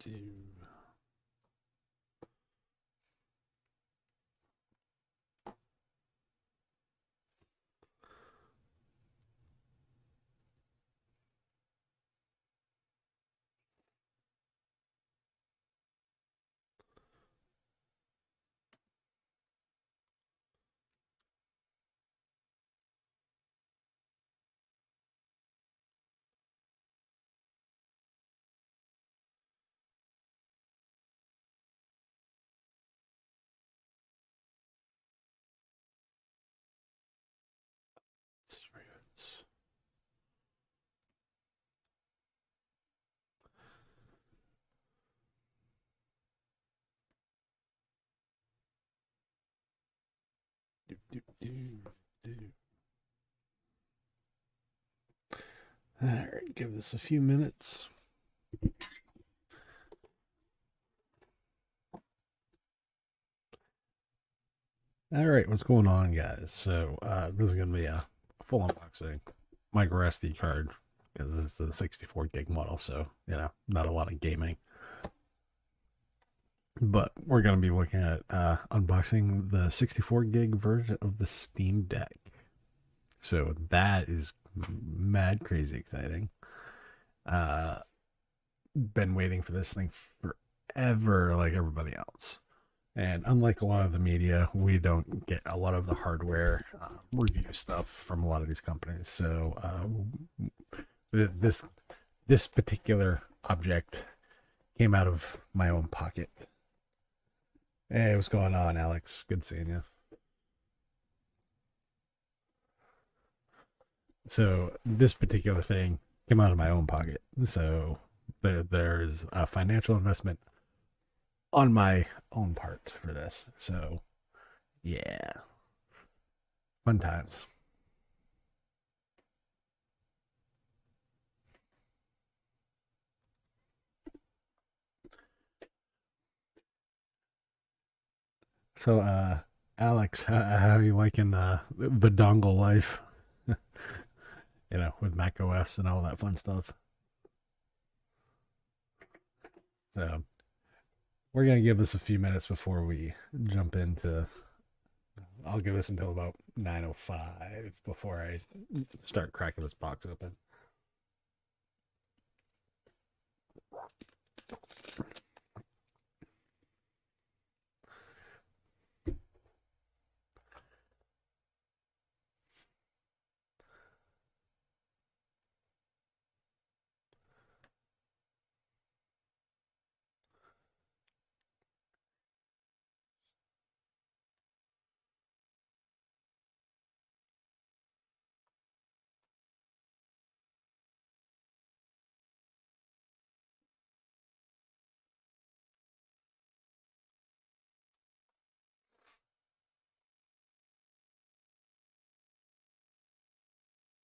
Do. Do, do, do, do. All right, give this a few minutes. All right, what's going on, guys? So this is gonna be a full unboxing micro SD card because this is the 64 gig model, so not a lot of gaming. But we're gonna be looking at unboxing the 64 gig version of the Steam Deck. So that is mad crazy exciting. Uh, been waiting for this thing forever, like everybody else. And unlike a lot of the media, we don't get a lot of the hardware review stuff from a lot of these companies. So this this particular object came out of my own pocket. Hey, what's going on, Alex? Good seeing you. So this particular thing came out of my own pocket. So there's a financial investment on my own part for this. So yeah, fun times. So Alex, how are you liking the dongle life? With Mac OS and all that fun stuff. So we're gonna give this a few minutes before we jump into. I'll give this until about 9:05 before I start cracking this box open.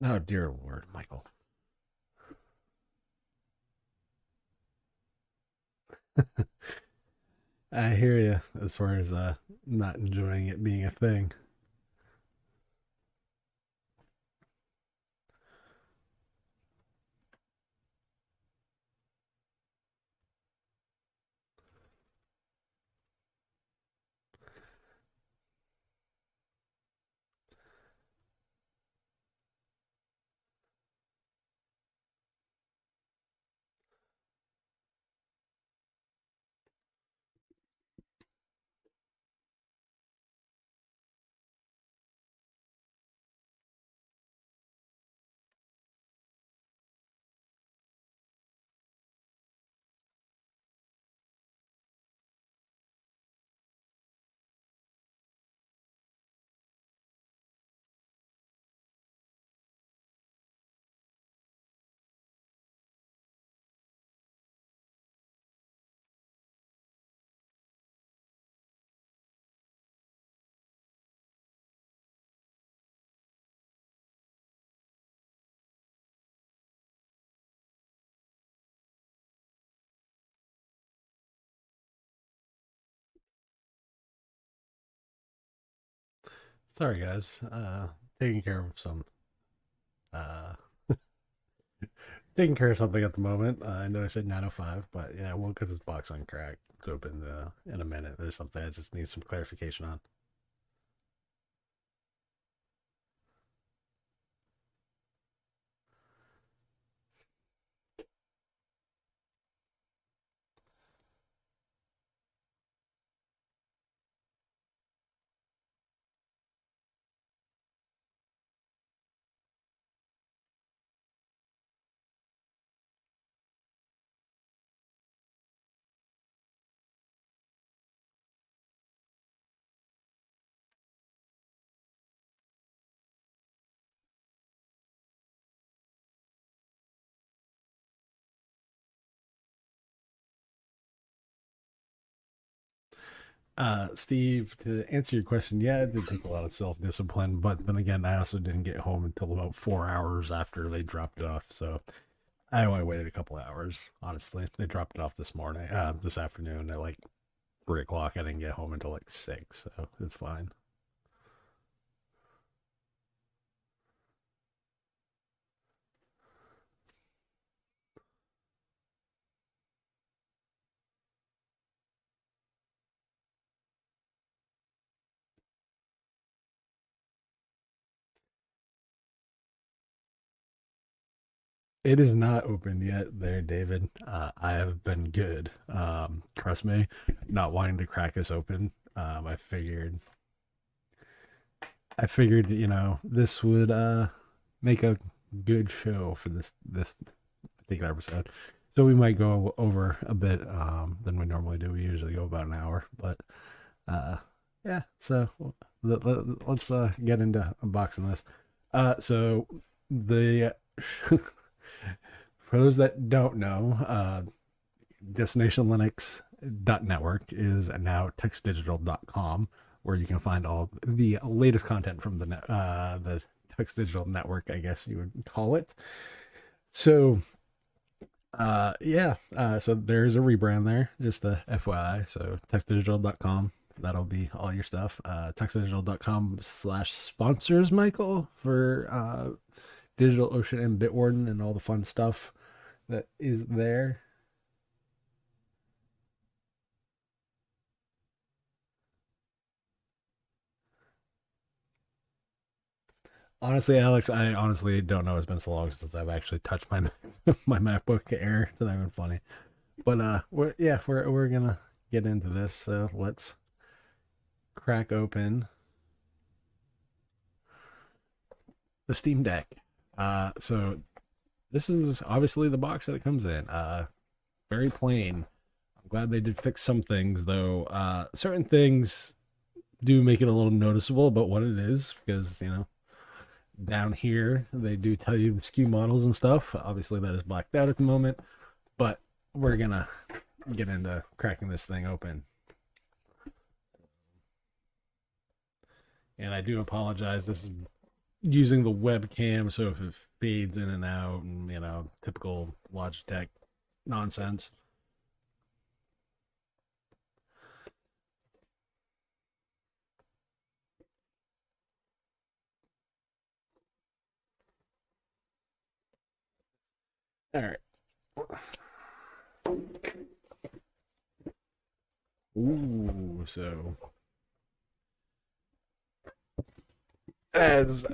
Oh dear Lord, Michael. I hear you as far as not enjoying it being a thing. Sorry, guys. Taking care of some uh Taking care of something at the moment. I know I said 9:05, but yeah, we'll get this box on crack open in a minute. There's something I just need some clarification on. Steve, to answer your question, yeah, it did take a lot of self discipline, but then again, I also didn't get home until about 4 hours after they dropped it off. So I only waited a couple of hours, honestly. They dropped it off this afternoon at like 3 o'clock. I didn't get home until like 6, so it's fine. It is not open yet, there, David. I have been good. Trust me, not wanting to crack this open. I figured, this would make a good show for this particular episode. So we might go over a bit than we normally do. We usually go about an hour, but uh, yeah. So let's get into unboxing this. So the for those that don't know, Destination Linux Network is now textdigital.com, where you can find all the latest content from the Text Digital Network, I guess you would call it. So yeah, so there's a rebrand there, just the FYI. So textdigital.com, that'll be all your stuff. Textdigital.com/sponsors, Michael, for DigitalOcean and Bitwarden and all the fun stuff that is there. Honestly, Alex, I honestly don't know. It's been so long since I've actually touched my my MacBook Air. It's not even funny. But we're gonna get into this. So let's crack open the Steam Deck. So this is obviously the box that it comes in. Very plain. I'm glad they did fix some things, though. Certain things do make it a little noticeable about what it is, because down here they do tell you the SKU models and stuff. Obviously, that is blacked out at the moment, but we're gonna get into cracking this thing open. And I do apologize. This is using the webcam, so if it fades in and out, and typical Logitech nonsense. All right. Ooh, so as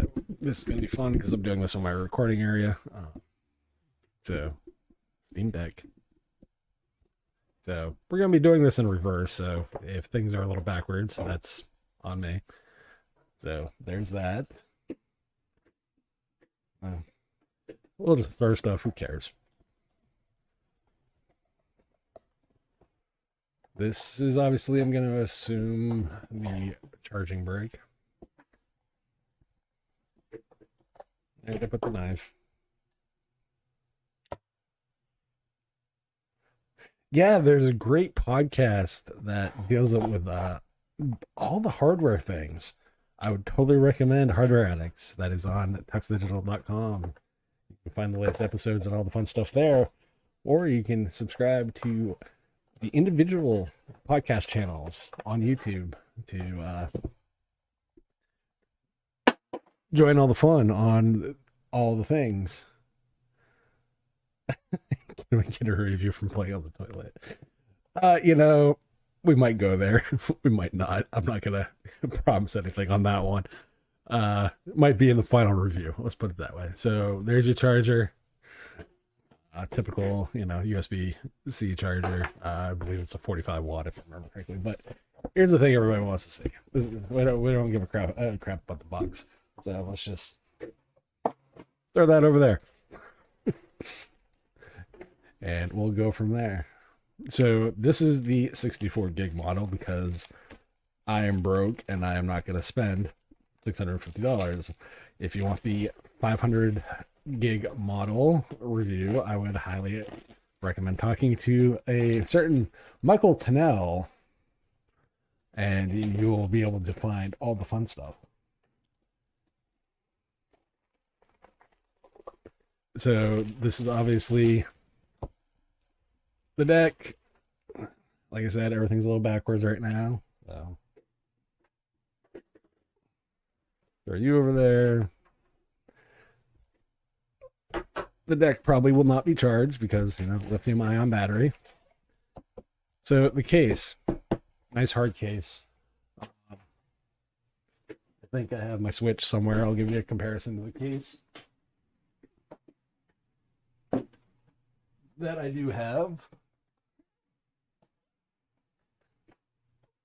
this is gonna be fun because I'm doing this in my recording area. So Steam Deck. So we're gonna be doing this in reverse. So if things are a little backwards, that's on me. So there's that. Uh, we'll just throw stuff. Who cares? This is obviously, I'm going to assume, the charging brick. And I put the knife. Yeah, there's a great podcast that deals with all the hardware things. I would totally recommend Hardware Addicts. That is on tuxdigital.com. You can find the latest episodes and all the fun stuff there. Or you can subscribe to the individual podcast channels on YouTube to join all the fun on all the things. Can we get a review from playing on the toilet? You know, we might go there. We might not. I'm not gonna promise anything on that one. It might be in the final review. Let's put it that way. So there's your charger. Typical, USB-C charger. I believe it's a 45 watt, if I remember correctly. But here's the thing everybody wants to see. We don't give a crap about the box. So let's just throw that over there. And we'll go from there. So this is the 64 gig model because I am broke and I am not going to spend $650. If you want the 500 gig model review, I would highly recommend talking to a certain Michael Tennell, and you will be able to find all the fun stuff. So this is obviously the deck. Like I said, everything's a little backwards right now. So throw you over there. The deck probably will not be charged because, lithium ion battery. So the case, nice hard case. I think I have my Switch somewhere. I'll give you a comparison to the case that I do have.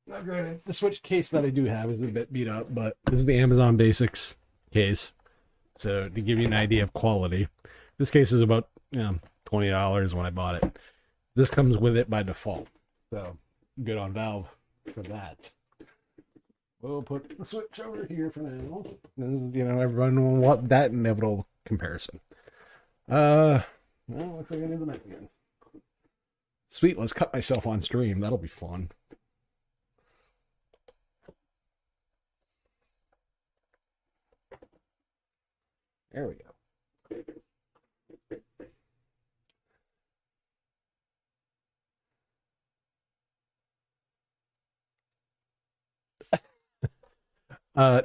Now, granted, the Switch case that I do have is a bit beat up, but this is the Amazon Basics case. So to give you an idea of quality, this case is about $20 when I bought it. This comes with it by default. So good on Valve for that. We'll put the Switch over here for now. Everyone will want that inevitable comparison. Well, looks like I need the knife again. Sweet, let's cut myself on stream. That'll be fun. There we go.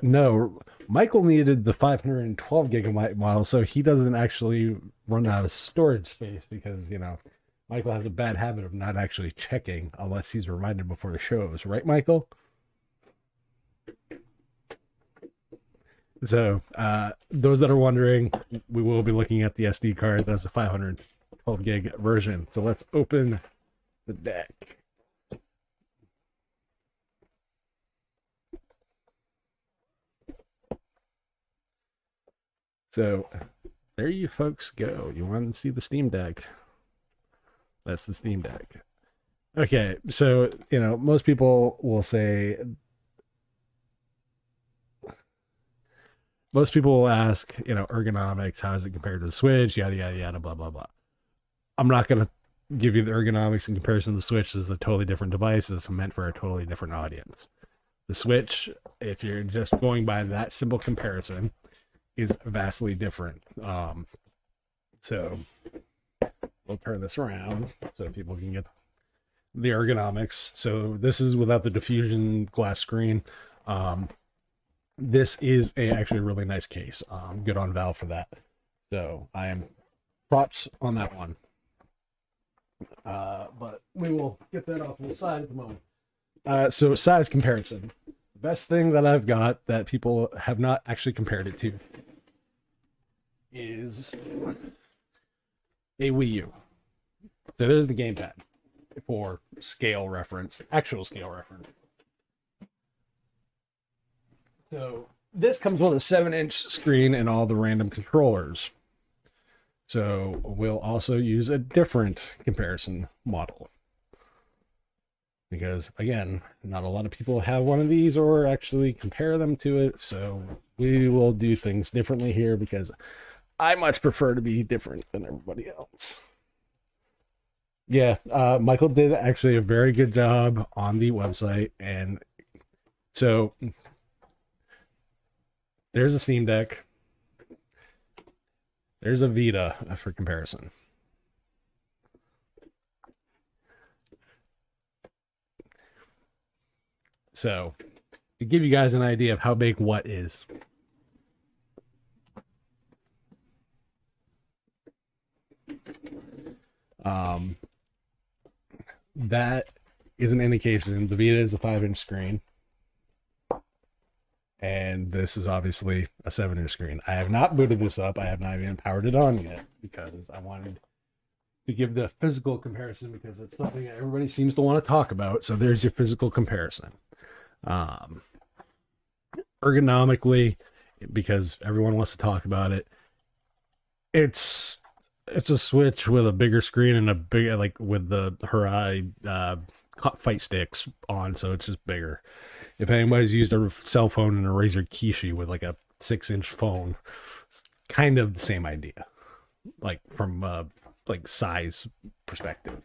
No, Michael needed the 512 gigabyte model, so he doesn't actually run out of storage space because, Michael has a bad habit of not actually checking unless he's reminded before the shows. Right, Michael? So, those that are wondering, we will be looking at the SD card. That's a 512 gig version. So let's open the deck. So there you folks go. You want to see the Steam Deck? That's the Steam Deck. Okay, so, most people will say, most people will ask, ergonomics, how is it compared to the Switch, yada, yada, yada, blah, blah, blah. I'm not going to give you the ergonomics in comparison to the Switch. This is a totally different device. It's meant for a totally different audience. The Switch, if you're just going by that simple comparison, is vastly different. So we'll turn this around so people can get the ergonomics. So this is without the diffusion glass screen. This is actually a really nice case. Good on Valve for that. So I am props on that one. But we will get that off to the side at the moment. So size comparison. The best thing that I've got that people have not actually compared it to is a Wii U. So there's the gamepad for scale reference, actual scale reference. So this comes with a 7-inch screen and all the random controllers. So we'll also use a different comparison model. Because, again, not a lot of people have one of these or actually compare them to it. So we will do things differently here because I much prefer to be different than everybody else. Yeah, Michael did actually a very good job on the website. And so there's a Steam Deck. There's a Vita for comparison. So, to give you guys an idea of how big what is. Um, that is an indication. The Vita is a 5-inch screen, and this is obviously a 7-inch screen. I have not booted this up. I have not even powered it on yet because I wanted to give the physical comparison because it's something that everybody seems to want to talk about. So there's your physical comparison. Ergonomically, because everyone wants to talk about it, it's a Switch with a bigger screen and a big, like, with the Hirai fight sticks on, so it's just bigger. If anybody's used a cell phone and a Razer Kishi with like a 6-inch phone, it's kind of the same idea, like from like size perspective.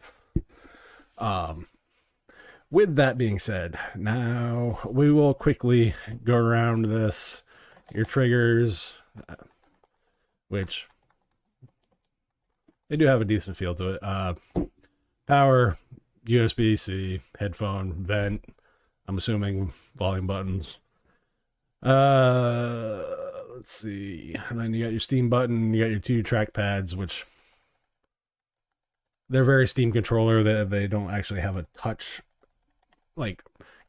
With that being said, now we will quickly go around this. Your triggers, which they do have a decent feel to it. Power, USB-C, headphone, vent. I'm assuming volume buttons. Let's see. And then you got your Steam button. You got your 2 trackpads, which they're very Steam controller. They don't actually have a touch like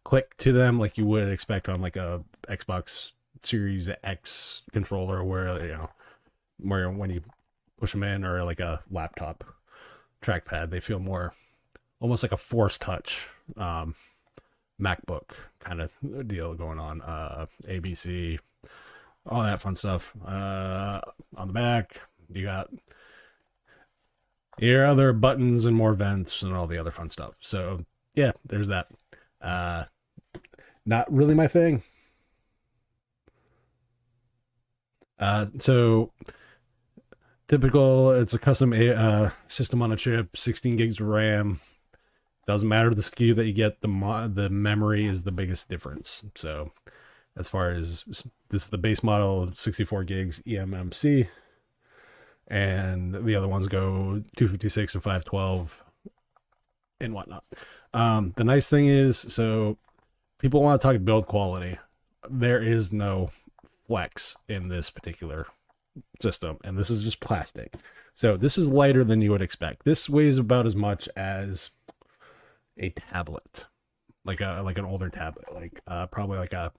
click to them like you would expect on like a Xbox Series X controller, where where when you push them in, or like a laptop trackpad, they feel more almost like a Force touch MacBook kind of deal going on. ABC, all that fun stuff. On the back, you got your other buttons and more vents and all the other fun stuff. So yeah, there's that. Not really my thing. So typical, it's a custom system on a chip, 16 gigs of RAM. Doesn't matter the SKU that you get, the memory is the biggest difference. So as far as this is the base model, 64 gigs eMMC, and the other ones go 256 and 512 and whatnot. The nice thing is, so people want to talk build quality. There is no flex in this particular system, and this is just plastic. So this is lighter than you would expect. This weighs about as much as a tablet, like an older tablet, like probably like a.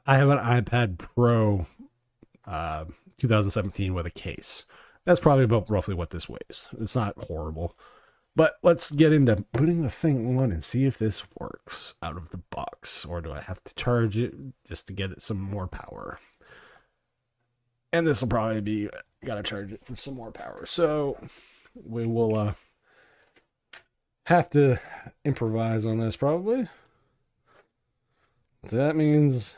I have an iPad Pro 2017 with a case. That's probably about roughly what this weighs. It's not horrible. But let's get into putting the thing on and see if this works out of the box. Or do I have to charge it just to get it some more power? And this will probably be, gotta charge it for some more power. So we will have to improvise on this probably. So that means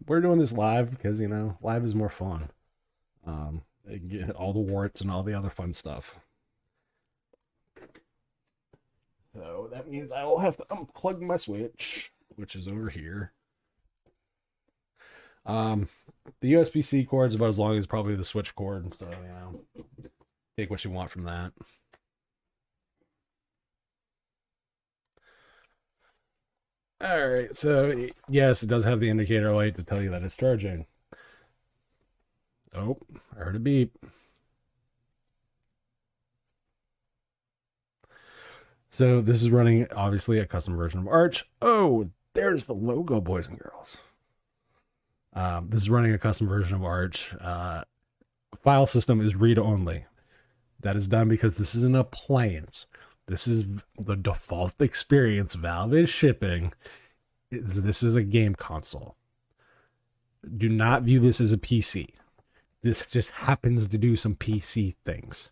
we're doing this live because, live is more fun. Get all the warts and all the other fun stuff. So that means I will have to unplug my Switch, which is over here. The USB-C cord is about as long as probably the Switch cord, so take what you want from that. All right, so yes, it does have the indicator light to tell you that it's charging. Oh, I heard a beep. So this is running, obviously, a custom version of Arch. Oh, there's the logo, boys and girls. This is running a custom version of Arch. File system is read-only. That is done because this is an appliance. This is the default experience Valve is shipping. This is a game console. Do not view this as a PC. This just happens to do some PC things.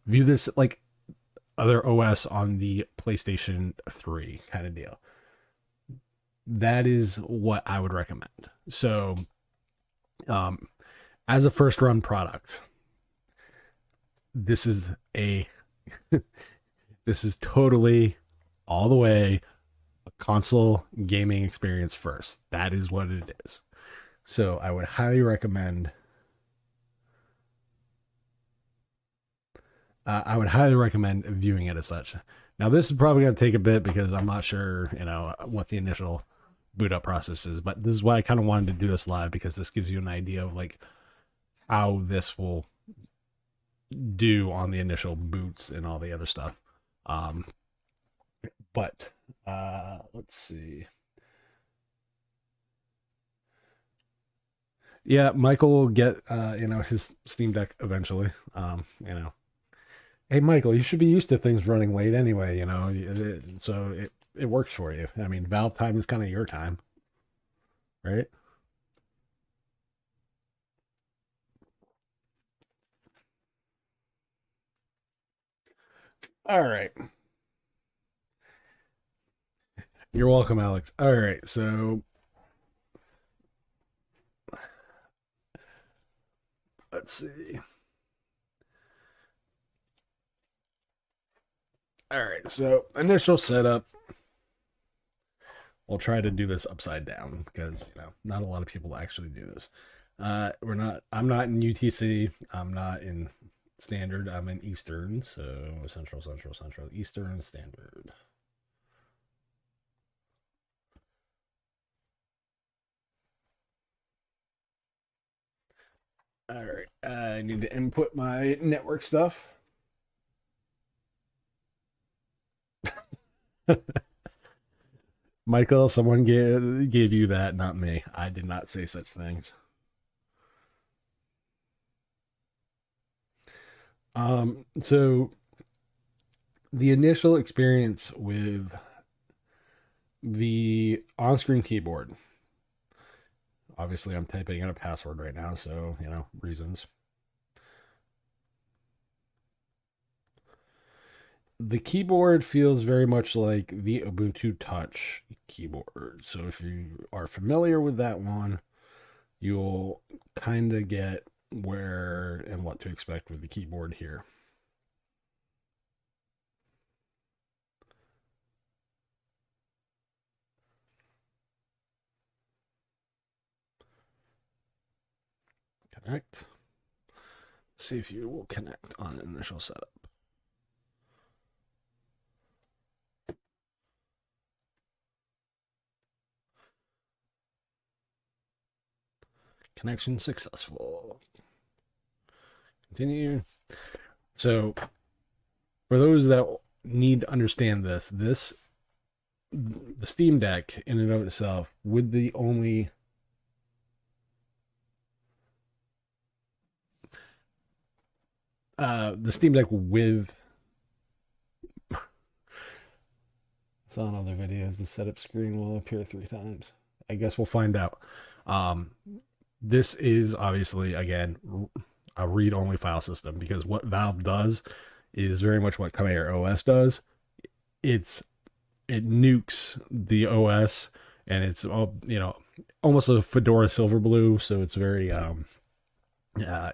View this like other OS on the PlayStation 3 kind of deal. That is what I would recommend. So, as a first run product, this is a this is totally all the way a console gaming experience first. That is what it is. So I would highly recommend viewing it as such. Now this is probably going to take a bit because I'm not sure, what the initial boot up process is, but this is why I kind of wanted to do this live, because this gives you an idea of like how this will do on the initial boots and all the other stuff. Um, but let's see. Yeah, Michael will get his Steam Deck eventually. Hey Michael, you should be used to things running late anyway. So it works for you. I mean, Valve time is kind of your time, right? All right. You're welcome, Alex. All right, so let's see. All right, so initial setup. We'll try to do this upside down because not a lot of people actually do this. We're not. I'm not in UTC. I'm not in Standard. I'm in Eastern. So Central, Eastern Standard. All right. I need to input my network stuff. Michael, someone gave you that, not me. I did not say such things. So the initial experience with the on-screen keyboard. Obviously, I'm typing in a password right now, so reasons. The keyboard feels very much like the Ubuntu Touch keyboard. So if you are familiar with that one, you'll kind of get where and what to expect with the keyboard here. Connect. See if you will connect on initial setup. Connection successful. Continue. So, for those that need to understand this the Steam Deck in and of itself, with the Steam Deck with saw in other videos the setup screen will appear 3 times. I guess we'll find out. Um, this is obviously again a read-only file system because what Valve does is very much what Command OS does. It nukes the OS and it's almost a Fedora Silverblue, so it's very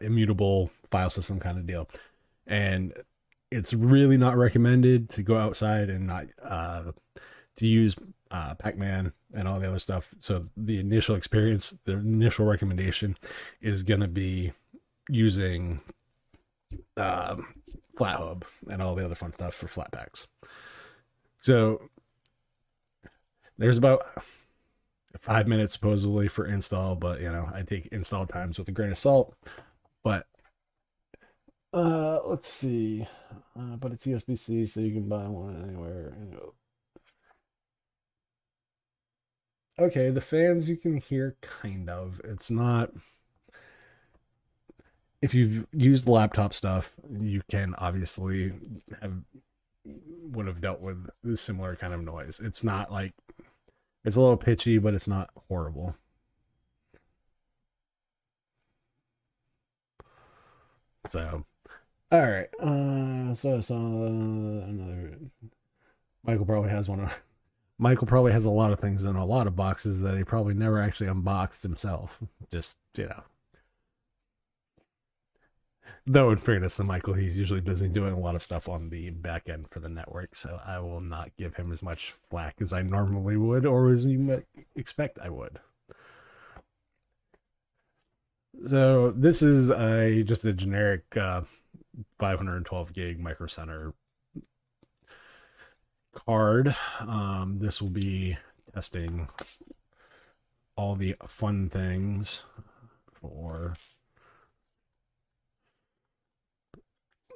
immutable file system kind of deal. And it's really not recommended to go outside and not to use Pac-Man and all the other stuff. So the initial experience, the initial recommendation is going to be using FlatHub and all the other fun stuff for Flatpaks. So there's about 5 minutes supposedly for install, but I take install times with a grain of salt. But let's see. But it's USB-C, so you can buy one anywhere. Okay, the fans you can hear kind of. It's not. If you've used laptop stuff, you can obviously have would have dealt with this similar kind of noise. It's not like it's a little pitchy, but it's not horrible. So, all right. So I saw another. Michael probably has one. Michael probably has a lot of things in a lot of boxes that he probably never actually unboxed himself. Just Though in fairness to Michael, he's usually busy doing a lot of stuff on the back end for the network, so I will not give him as much flack as I normally would, or as you might expect I would. So this is just a generic 512 gig micro center card. This will be testing all the fun things for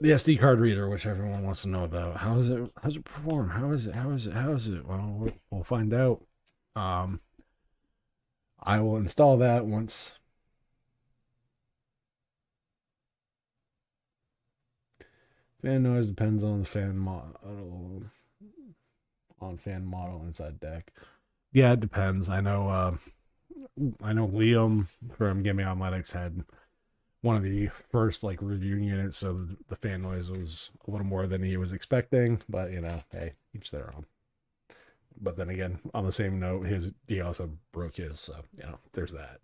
The SD card reader, which everyone wants to know about. How is it? How's it perform? How is it? How is it? How is it? Well, we'll find out. Um, I will install that once. Fan noise depends on the fan model, on fan model inside deck. Yeah, it depends. I know Liam from Gaming on Linux had one of the first like review units, so the fan noise was a little more than he was expecting. But hey, each their own. But then again, on the same note, he also broke his, so there's that.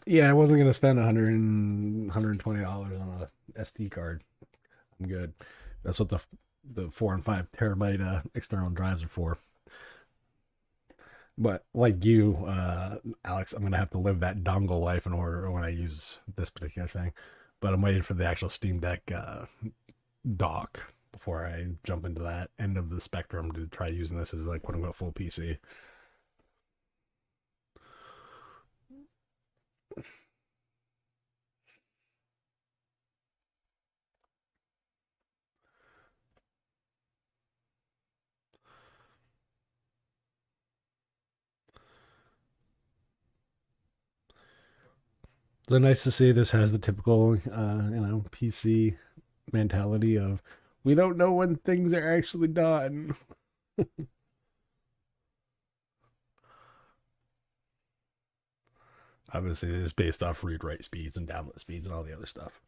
Yeah, I wasn't gonna spend 120 dollars on a SD card. I'm good. That's what the 4 and 5 terabyte external drives are for. But like you, Alex, I'm gonna have to live that dongle life in order when I use this particular thing. But I'm waiting for the actual Steam Deck dock before I jump into that end of the spectrum to try using this as like quote unquote full PC. So nice to see this has the typical PC mentality of we don't know when things are actually done. Obviously, it is based off read write speeds and download speeds and all the other stuff.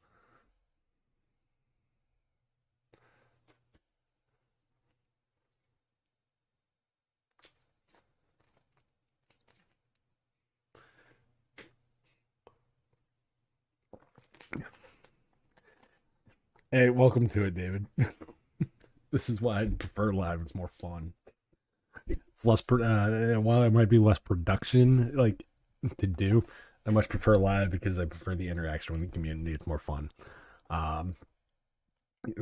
Hey, welcome to it, David. This is why I prefer live. It's more fun. It's less, while it might be less production like to do, I much prefer live because I prefer the interaction with the community. It's more fun. Um,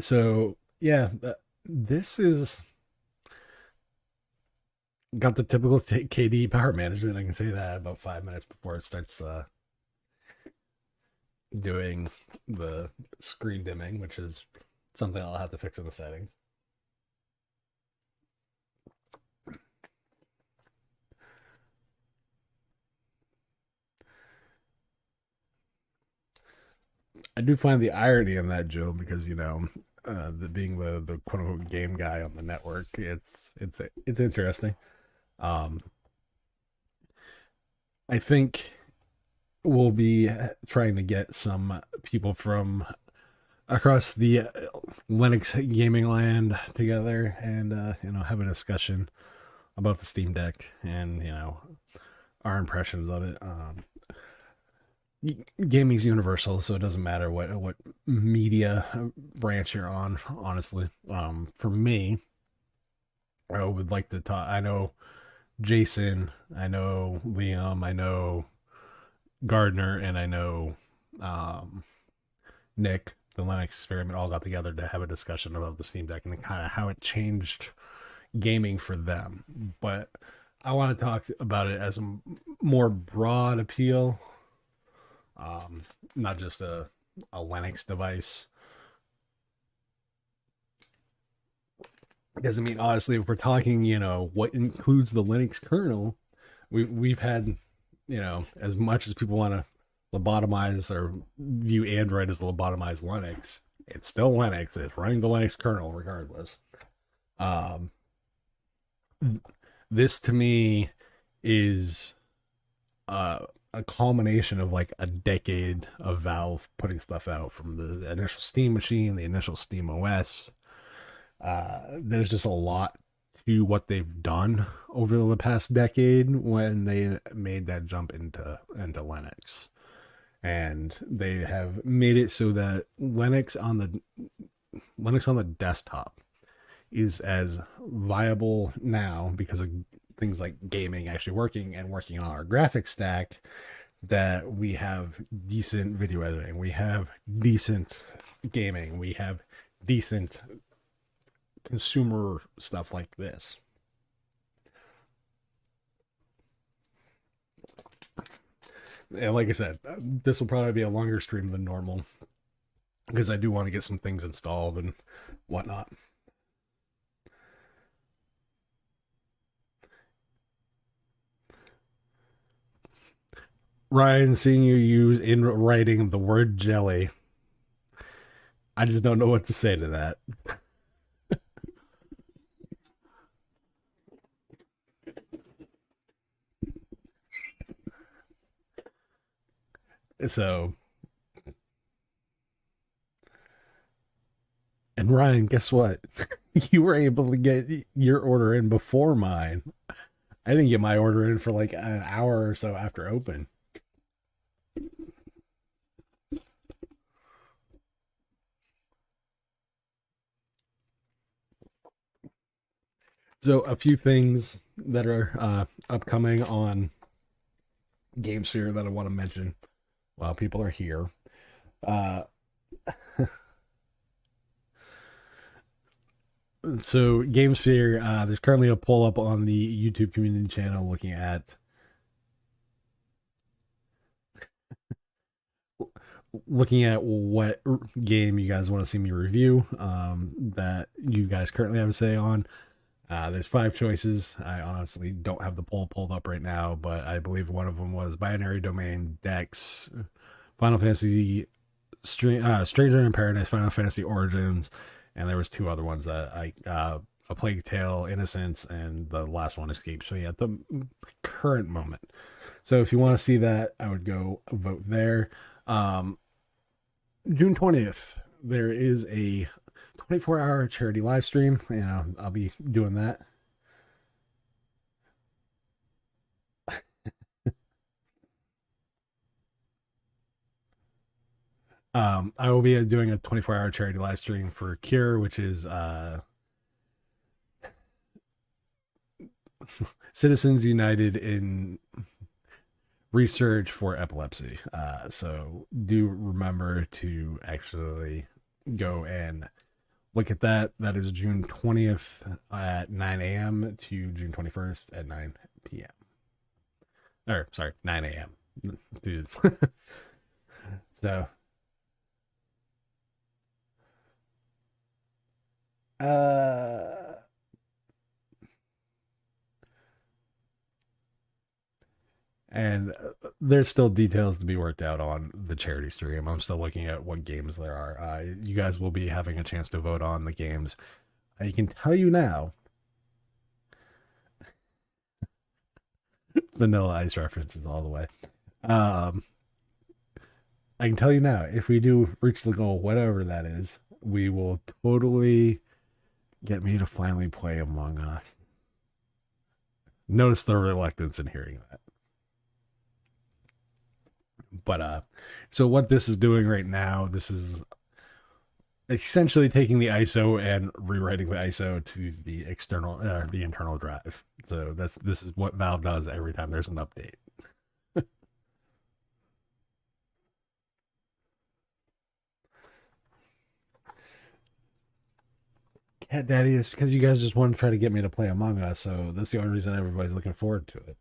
so yeah, this is got the typical KD power management. I can say that about 5 minutes before it starts doing the screen dimming, which is something I'll have to fix in the settings. I do find the irony in that, Joe, because being the quote unquote game guy on the network, it's interesting. Um, I think we'll be trying to get some people from across the Linux gaming land together and have a discussion about the Steam Deck and our impressions of it. Gaming's universal, so it doesn't matter what media branch you're on. Honestly, for me, I would like to talk. I know Jason, I know Liam, I know Gardner, and I know um, Nick. The Linux experiment all got together to have a discussion about the Steam Deck and kind of how it changed gaming for them. But I want to talk about it as a more broad appeal, um, not just a Linux device. Because I mean, honestly, if we're talking, what includes the Linux kernel, we've had, as much as people want to lobotomize or view Android as lobotomized Linux, it's still Linux. It's running the Linux kernel regardless. Um, this to me is a culmination of like a decade of Valve putting stuff out from the initial Steam machine, the initial Steam OS. There's just a lot to what they've done over the past decade when they made that jump into Linux, and they have made it so that Linux on the desktop is as viable now because of things like gaming actually working and working on our graphics stack, that we have decent video editing, we have decent gaming, we have decent consumer stuff like this. And like I said, this will probably be a longer stream than normal because I do want to get some things installed and whatnot. Ryan, seeing you use in writing the word jelly, I just don't know what to say to that. So, and Ryan, guess what? You were able to get your order in before mine. I didn't get my order in for like an hour or so after open. So, a few things that are upcoming on GameSphere that I want to mention while people are here. Uh, so, GameSphere, there's currently a poll up on the YouTube community channel looking at what game you guys want to see me review that you guys currently have a say on. There's five choices. I honestly don't have the poll pulled up right now, but I believe one of them was Binary Domain, Dex, Final Fantasy, Stranger in Paradise, Final Fantasy Origins, and there was two other ones that A Plague Tale, Innocence, and the last one escapes me at the current moment. So if you want to see that, I would go vote there. Um, June 20th, there is a 24-hour charity live stream. I'll be doing that. I will be doing a 24-hour charity live stream for Cure, which is Citizens United in Research for Epilepsy. So do remember to actually go and look at that. That is June 20th at 9 a.m. to June 21st at 9 p.m. Or, sorry, 9 a.m. Dude. So, uh, and there's still details to be worked out on the charity stream. I'm still looking at what games there are. You guys will be having a chance to vote on the games. I can tell you now, Vanilla Ice references all the way. Um, I can tell you now, if we do reach the goal, whatever that is, we will totally get me to finally play Among Us. Notice the reluctance in hearing that. But so what this is doing right now, this is essentially taking the ISO and rewriting the ISO to the internal drive. So this is what Valve does every time there's an update. Cat Daddy is because you guys just want to try to get me to play Among Us, so that's the only reason everybody's looking forward to it.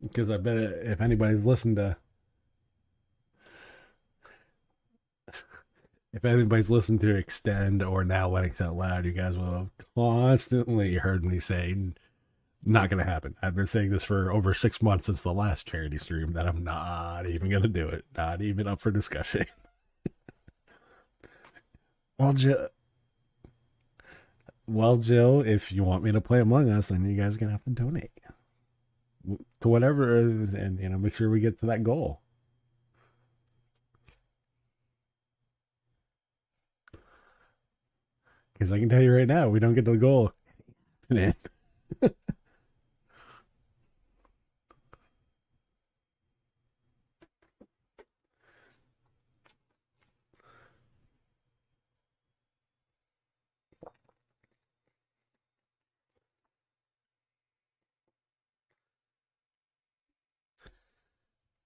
Because I bet if anybody's listened to if anybody's listened to Extend or now Lennox Out Loud, you guys will have constantly heard me say not going to happen. I've been saying this for over 6 months since the last charity stream that I'm not even going to do it. Not even up for discussion. well, Jill, well, Jill, if you want me to play Among Us, then you guys are going to have to donate to whatever it is and make sure we get to that goal. Because I can tell you right now, we don't get to the goal.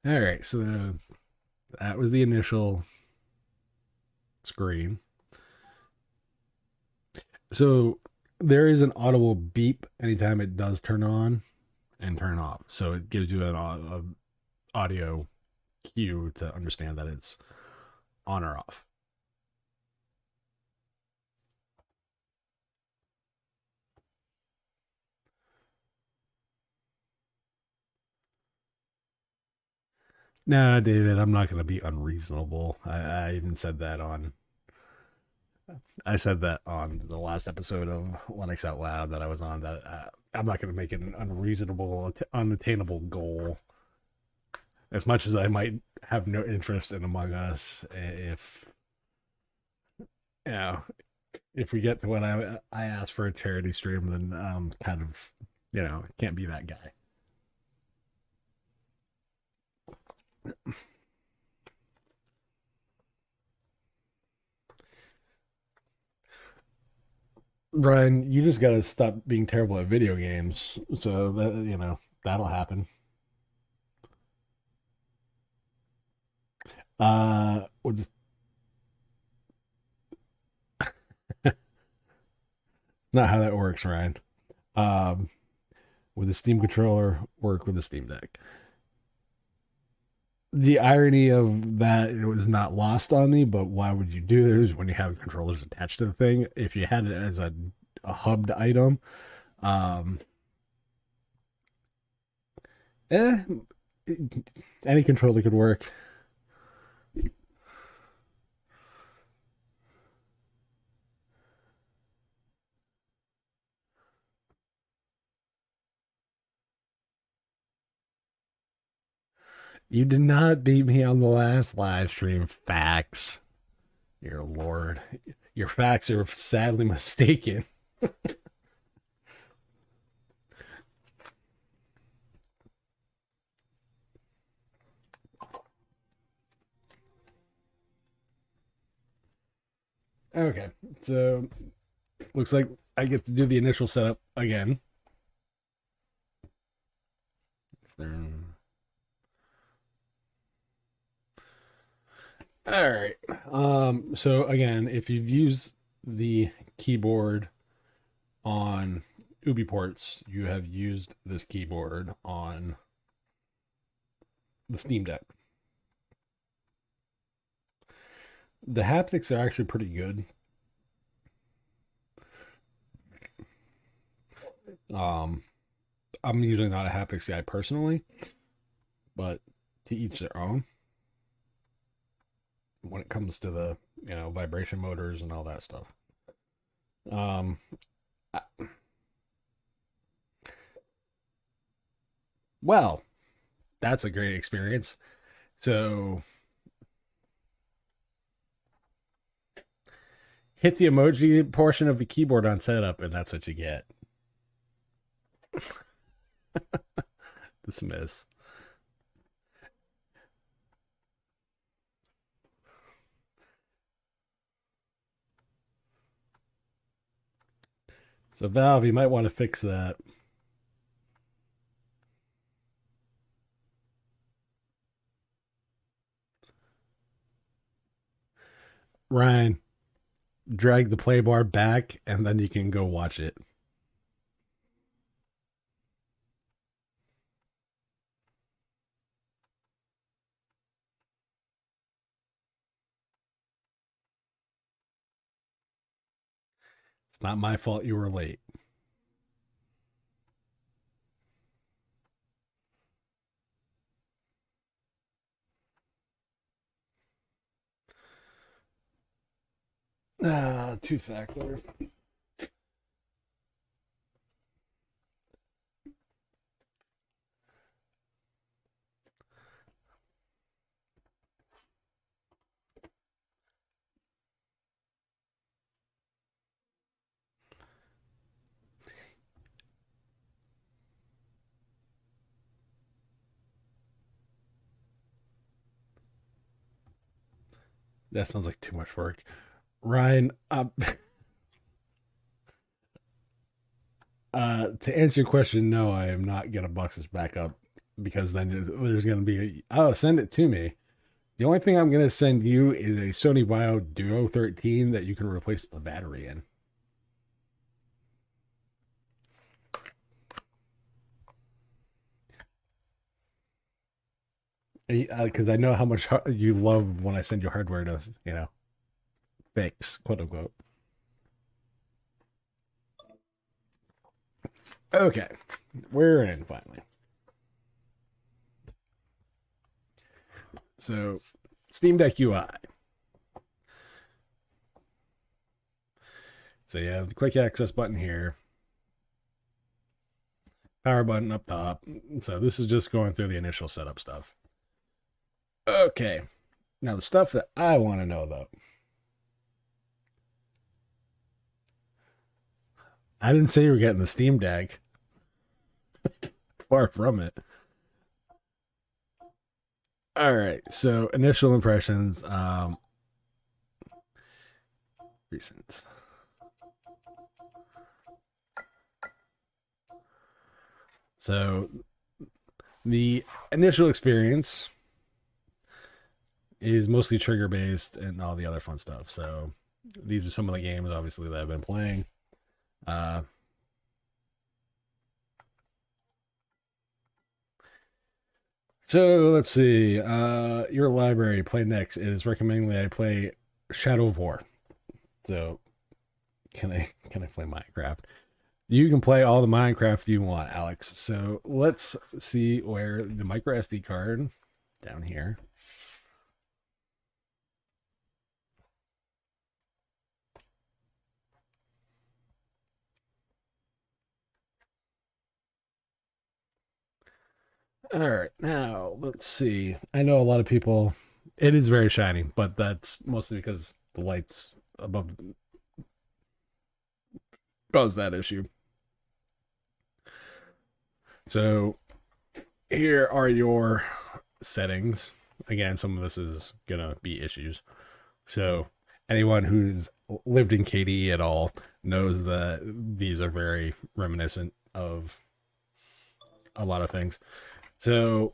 All right, so that was the initial screen. So there is an audible beep anytime it does turn on and turn off. So it gives you an audio cue to understand that it's on or off. Nah, David, I'm not going to be unreasonable. I even said that on. I said that on the last episode of Linux Out Loud that I was on. That I'm not going to make it an unreasonable, unattainable goal. As much as I might have no interest in Among Us, if you know, if we get to when I ask for a charity stream, then kind of can't be that guy. Brian, you just got to stop being terrible at video games. So that that'll happen. It's not how that works, Ryan. Um, with the Steam controller, work with the Steam Deck. The irony of that it was not lost on me, but why would you do this when you have controllers attached to the thing? If you had it as a hubbed item, um, eh, any controller could work. You did not beat me on the last live stream. Facts. Your lord. Your facts are sadly mistaken. Okay, so looks like I get to do the initial setup again. All right. So again, if you've used the keyboard on Ubi ports, you have used this keyboard on the Steam Deck. The haptics are actually pretty good. Um, I'm usually not a haptics guy personally, but to each their own. When it comes to the vibration motors and all that stuff. Um, well, that's a great experience. So hit the emoji portion of the keyboard on setup, and that's what you get. Dismiss. So Valve, you might want to fix that. Ryan, drag the play bar back, and then you can go watch it. It's not my fault you were late. Two factor. That sounds like too much work. Ryan, to answer your question, no, I am not gonna box this back up because then there's gonna be send it to me. The only thing I'm gonna send you is a Sony Vaio Duo 13 that you can replace the battery in. Because I know how much you love when I send you hardware to, fix, quote unquote. Okay, we're in finally. So, Steam Deck UI. So you have the quick access button here, power button up top. So this is just going through the initial setup stuff. Okay, now the stuff that I want to know though. I didn't say you were getting the Steam Deck. Far from it. All right, so initial impressions. Recent. So the initial experience is mostly trigger based and all the other fun stuff. So these are some of the games, obviously, that I've been playing. Uh, so let's see. Your library play next is recommending that I play Shadow of War. So can I play Minecraft? You can play all the Minecraft you want, Alex. So let's see where the micro SD card down here. All right, now let's see. I know a lot of people. It is very shiny, but that's mostly because the lights above cause that issue. So here are your settings. Again, some of this is gonna be issues. So anyone who's lived in KDE at all knows that these are very reminiscent of a lot of things. So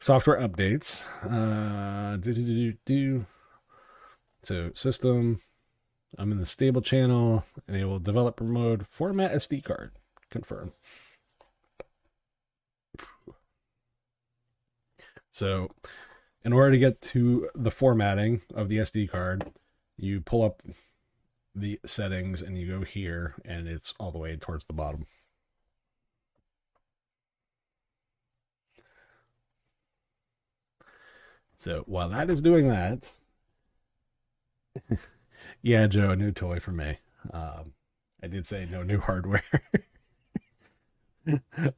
software updates. So system. I'm in the stable channel. Enable developer mode. Format SD card. Confirm. So in order to get to the formatting of the SD card, you pull up the settings and you go here, and it's all the way towards the bottom. So while that is doing that, yeah, Joe, a new toy for me. I did say no new hardware.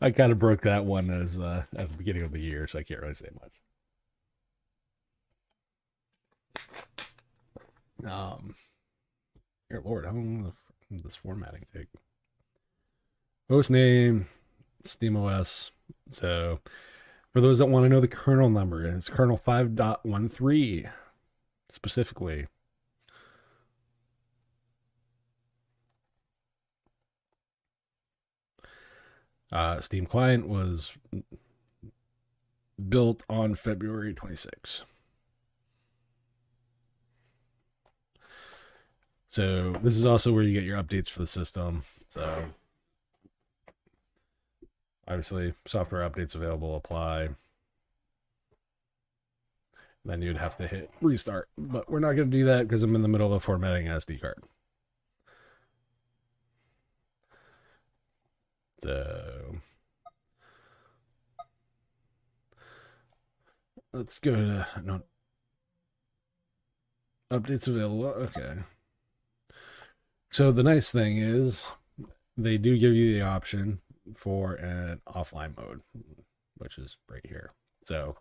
I kind of broke that one as at the beginning of the year, so I can't really say much. Dear Lord, how long will this formatting take? Host name, SteamOS. So for those that want to know the kernel number, it's kernel 5.13 specifically. Steam client was built on February 26. So this is also where you get your updates for the system. So obviously software updates available, apply. Then you'd have to hit restart. But we're not going to do that because I'm in the middle of formatting SD card. So let's go to no updates available. Okay. So the nice thing is they do give you the option for an offline mode, which is right here. So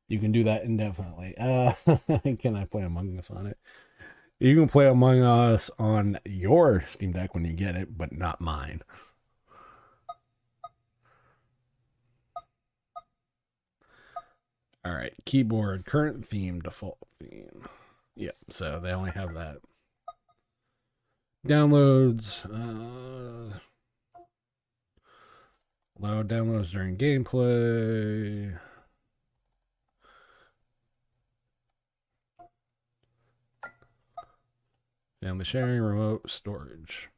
you can do that indefinitely. Can I play Among Us on it? You can play Among Us on your Steam Deck when you get it, but not mine. All right, keyboard, current theme, default theme. Yeah, so they only have that. Downloads, allow downloads during gameplay. Family sharing, remote storage.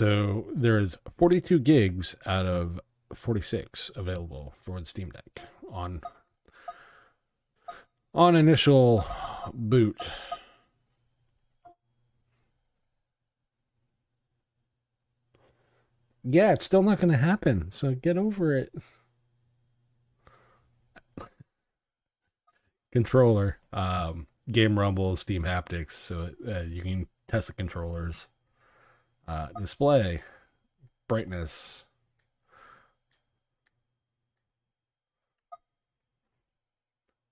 So there is 42 gigs out of 46 available for the Steam Deck on initial boot. Yeah, it's still not going to happen. So get over it. Controller, Game Rumble, Steam Haptics, so you can test the controllers. Display, brightness.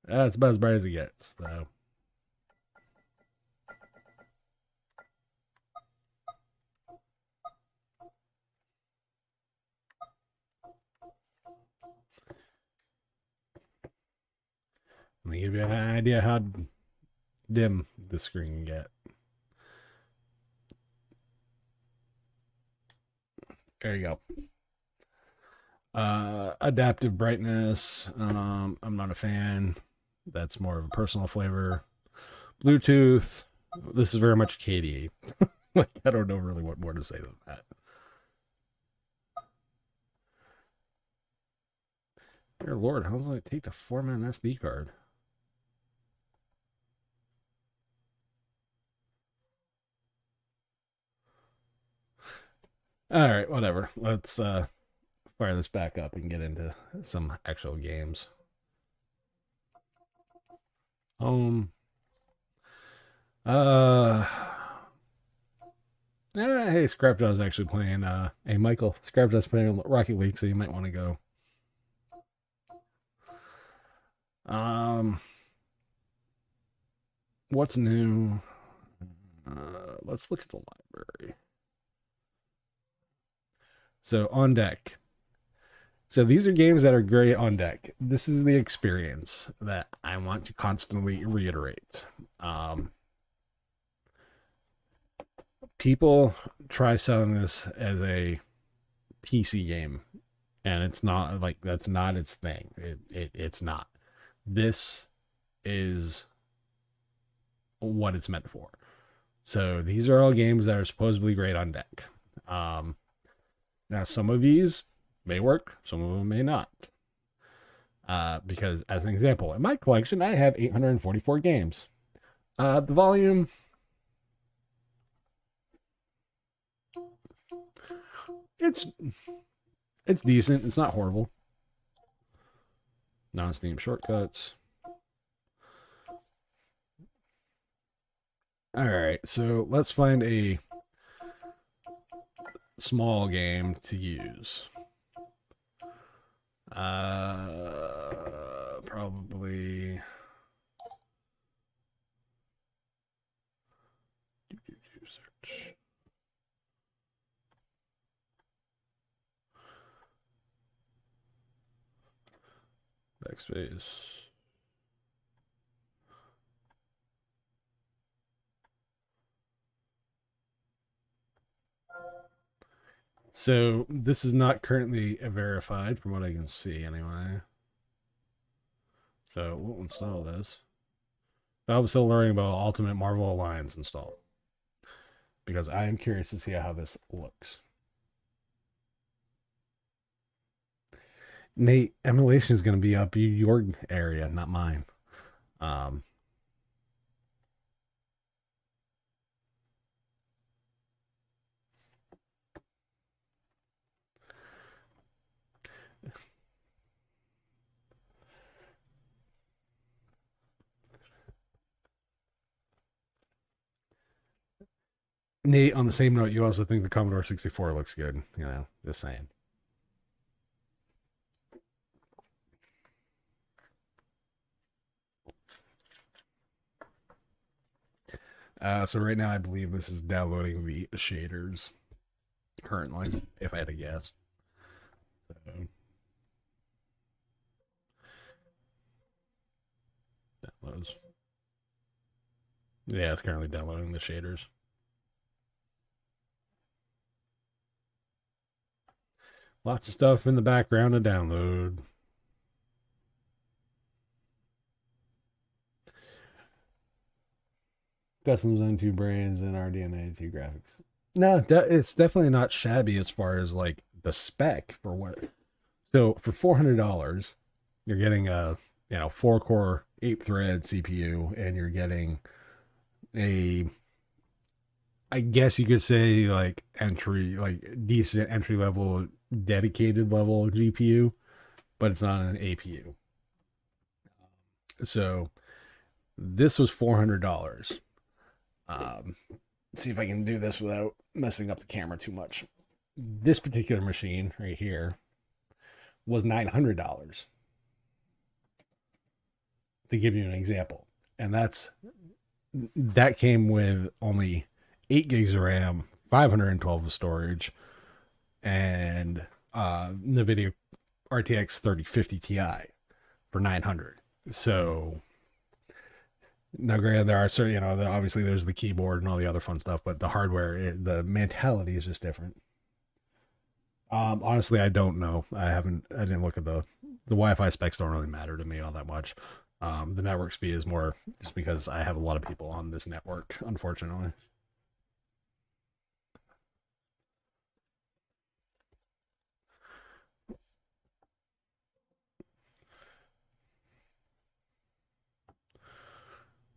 It's about as bright as it gets. So let me give you an idea how dim the screen can get. There you go. Adaptive brightness. I'm not a fan. That's more of a personal flavor. Bluetooth. This is very much KDE. Like I don't know really what more to say than that. Dear Lord, how long does it take to format an SD card? All right, whatever. Let's fire this back up and get into some actual games. Um. Uh. Hey, Scrapjaw's actually playing. Hey, Michael, Scrapjaw's playing Rocket League, so you might want to go. Um. What's new? Let's look at the library. So on deck. So these are games that are great on deck. This is the experience that I want to constantly reiterate. Um, People try selling this as a PC game, and it's not like that's not its thing. It's not. This is what it's meant for. So these are all games that are supposedly great on deck. Um, Now some of these may work, some of them may not. Because as an example, in my collection, I have 844 games. The volume, it's it's decent. It's not horrible. Non-Steam shortcuts. All right, so let's find a small game to use. Probably. Search. Backspace. So this is not currently verified from what I can see anyway. So we'll install this. I'm still learning about Ultimate Marvel Alliance install because I am curious to see how this looks. Nate, emulation is going to be up your area, not mine. Um, Nate, on the same note, you also think the Commodore 64 looks good. You know, just saying. So right now, I believe this is downloading the shaders currently, if I had to guess. So, downloads. Yeah, it's currently downloading the shaders. Lots of stuff in the background to download. Custom Zone 2 brands and RDNA 2 graphics. No, it's definitely not shabby as far as like the spec for what. So for $400, you're getting a 4 core 8 thread CPU, and you're getting a, I guess you could say, like decent entry level dedicated level GPU, but it's not an APU. So this was $400. Um, see if I can do this without messing up the camera too much. This particular machine right here was $900, to give you an example. And that came with only 8 gigs of RAM, 512 of storage, and NVIDIA RTX 3050 Ti for 900. So now, granted, there are certain, obviously there's the keyboard and all the other fun stuff, but the hardware, the mentality is just different. Honestly, I don't know. I didn't look at the Wi-Fi specs. Don't really matter to me all that much. The network speed is more just because I have a lot of people on this network, unfortunately.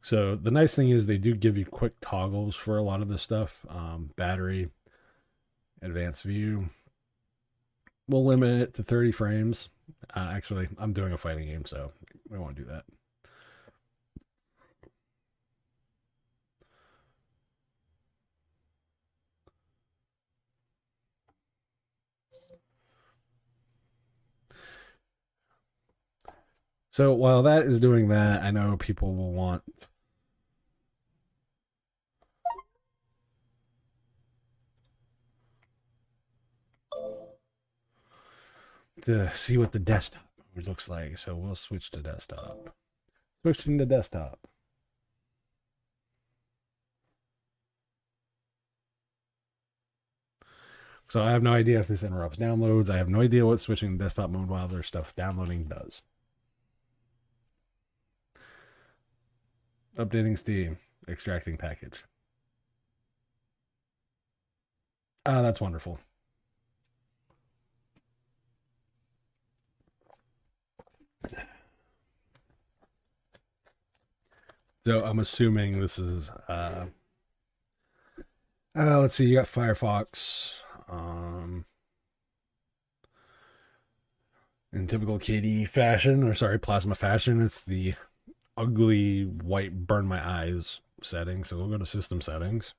So the nice thing is they do give you quick toggles for a lot of this stuff. Battery, advanced view. We'll limit it to 30 frames. Actually, I'm doing a fighting game, so we won't do that. So while that is doing that, I know people will want to see what the desktop mode looks like. So we'll switch to desktop. Switching to desktop. So I have no idea if this interrupts downloads. I have no idea what switching to desktop mode while there's stuff downloading does. Updating Steam, extracting package. Ah, that's wonderful. So I'm assuming this is let's see, you got Firefox. In typical KD fashion, or sorry, Plasma fashion, it's the ugly white burn my eyes setting. So we'll go to system settings.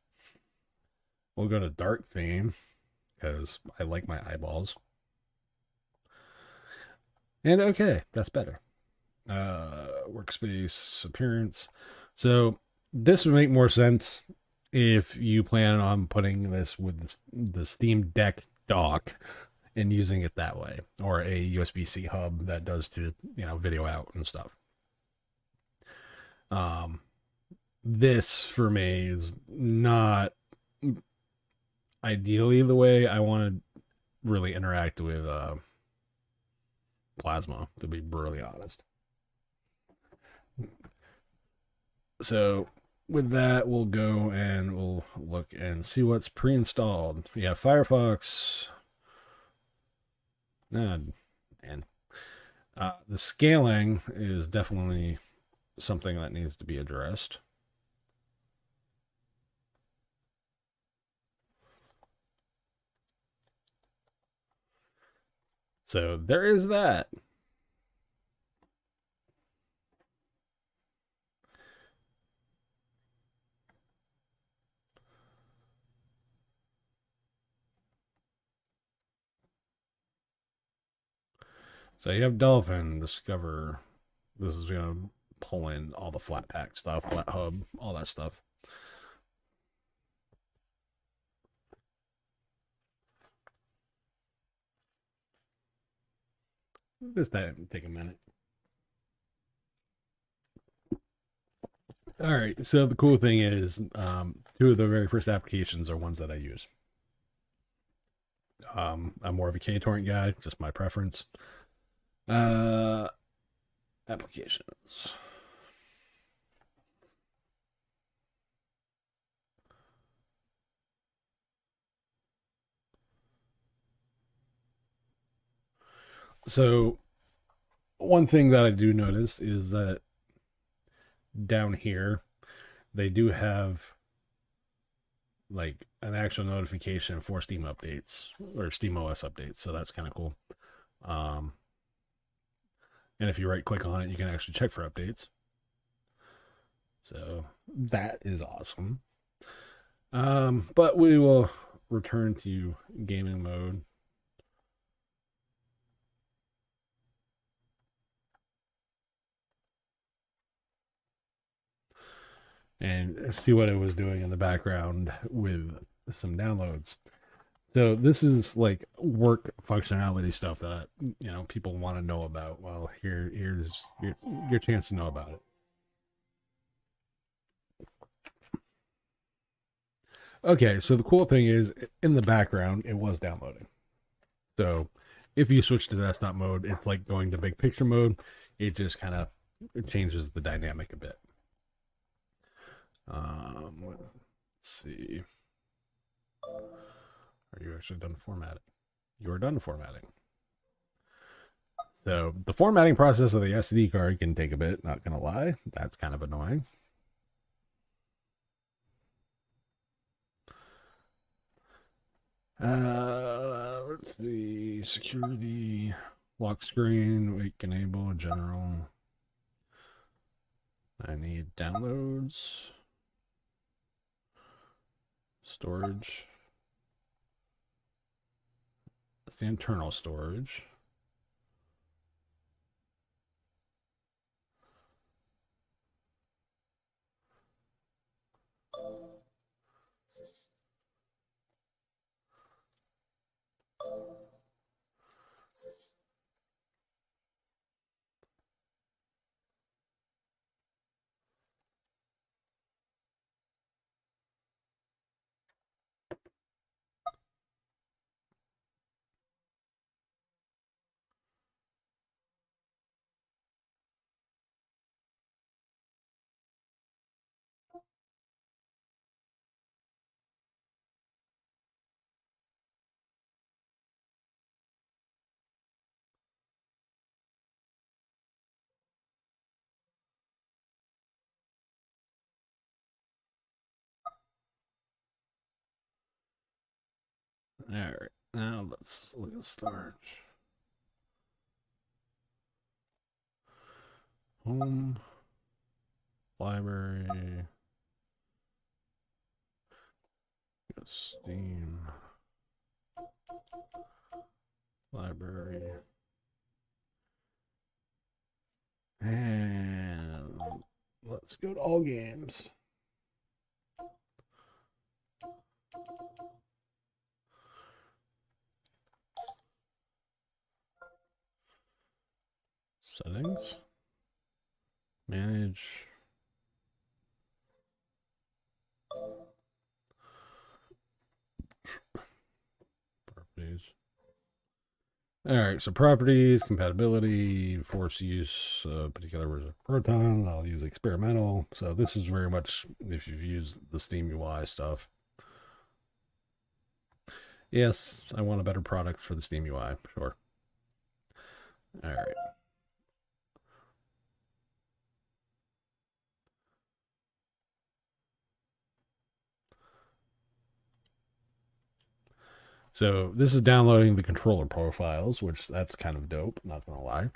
We'll go to dark theme because I like my eyeballs. And okay, that's better. Workspace appearance. So this would make more sense if you plan on putting this with the Steam Deck dock and using it that way, or a USB-C hub that does to video out and stuff. Um, this for me is not ideally the way I want to really interact with Plasma, to be brutally honest. So with that, we'll go and we'll look and see what's pre-installed. We have Firefox. And the scaling is definitely something that needs to be addressed. So there is that. So you have Dolphin, Discover. This is going to pull in all the flat pack stuff, flat hub, all that stuff. This take a minute. All right. So the cool thing is, two of the very first applications are ones that I use. I'm more of a KTorrent guy, just my preference. Uh, Applications. So one thing that I do notice is that down here they do have like an actual notification for Steam updates or Steam OS updates. So that's kind of cool. Um, and if you right click on it, you can actually check for updates. So that is awesome. But we will return to gaming mode and see what it was doing in the background with some downloads. So this is like work functionality stuff that people want to know about. Well, here's your chance to know about it. Okay, so the cool thing is in the background it was downloading. So if you switch to desktop mode, it's like going to big picture mode. It just kind of changes the dynamic a bit. Let's see. Are you actually done formatting? You are done formatting. So the formatting process of the SD card can take a bit, not gonna lie. That's kind of annoying. Let's see. Security, lock screen, wake enable, general. I need downloads, storage. That's the internal storage. All right. Now let's look at storage. Home, library, Steam, library, and let's go to all games. Settings, manage, properties. All right, so properties, compatibility, force use, particular version of Proton. I'll use experimental. So this is very much if you've used the Steam UI stuff. Yes, I want a better product for the Steam UI. Sure. All right. So this is downloading the controller profiles, which that's kind of dope. Not gonna lie.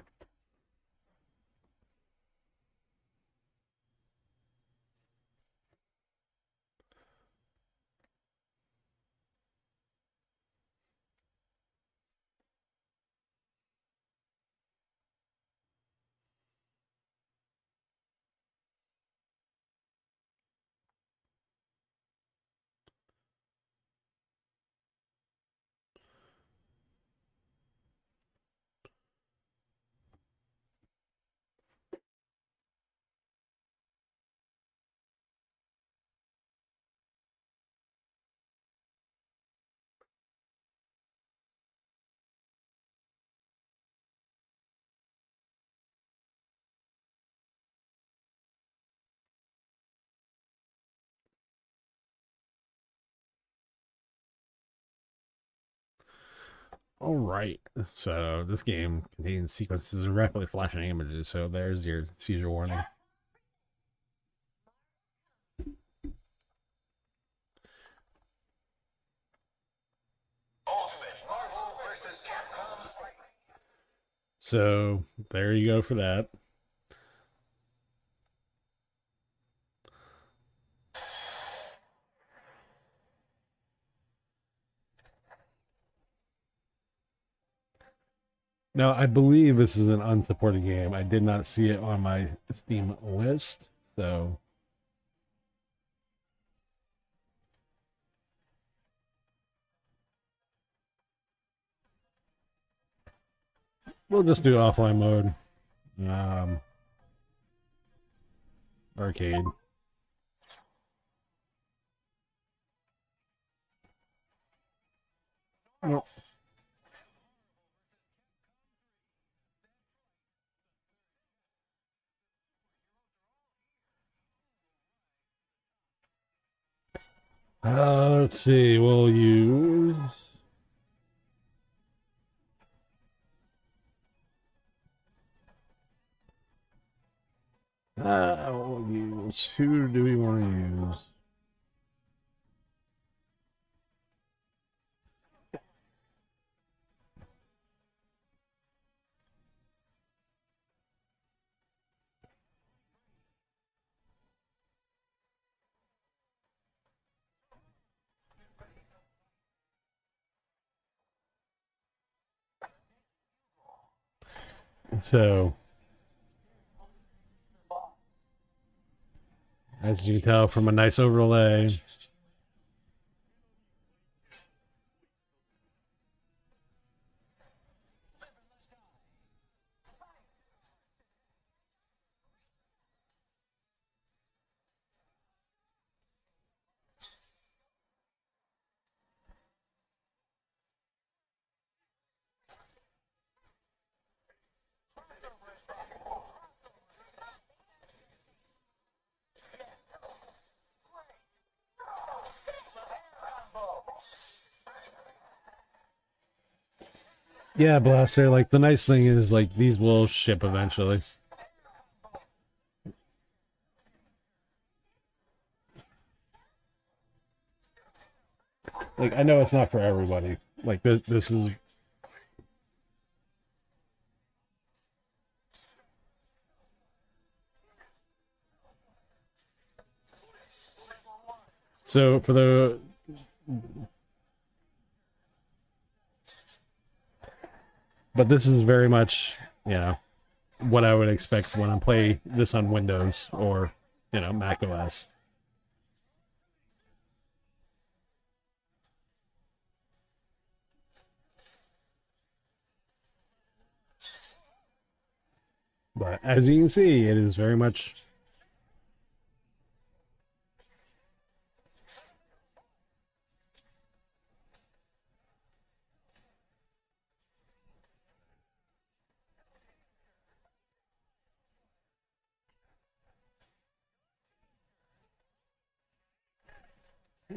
All right. So this game contains sequences of rapidly flashing images. So there's your seizure warning. So there you go for that. Now I believe this is an unsupported game. I did not see it on my Steam list, so we'll just do offline mode. Um, arcade. Nope. Let's see. We'll use. We'll use. Who do we want to use? So, as you can tell from a nice overlay, yeah, Blaster. Like the nice thing is, like these will ship eventually. Like I know it's not for everybody. Like this is so for the. But this is very much, you know, what I would expect when I play this on Windows or, you know, Mac OS. But as you can see, it is very much.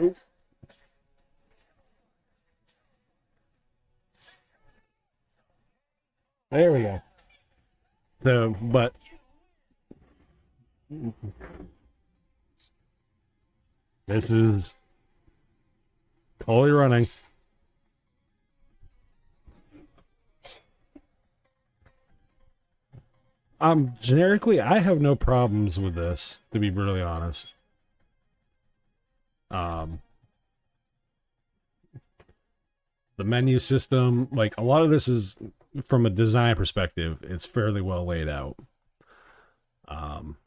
Oops. There we go. So, but this is totally running. Generically, I have no problems with this, to be brutally honest. Um, the menu system, like a lot of this is from a design perspective, it's fairly well laid out. Um,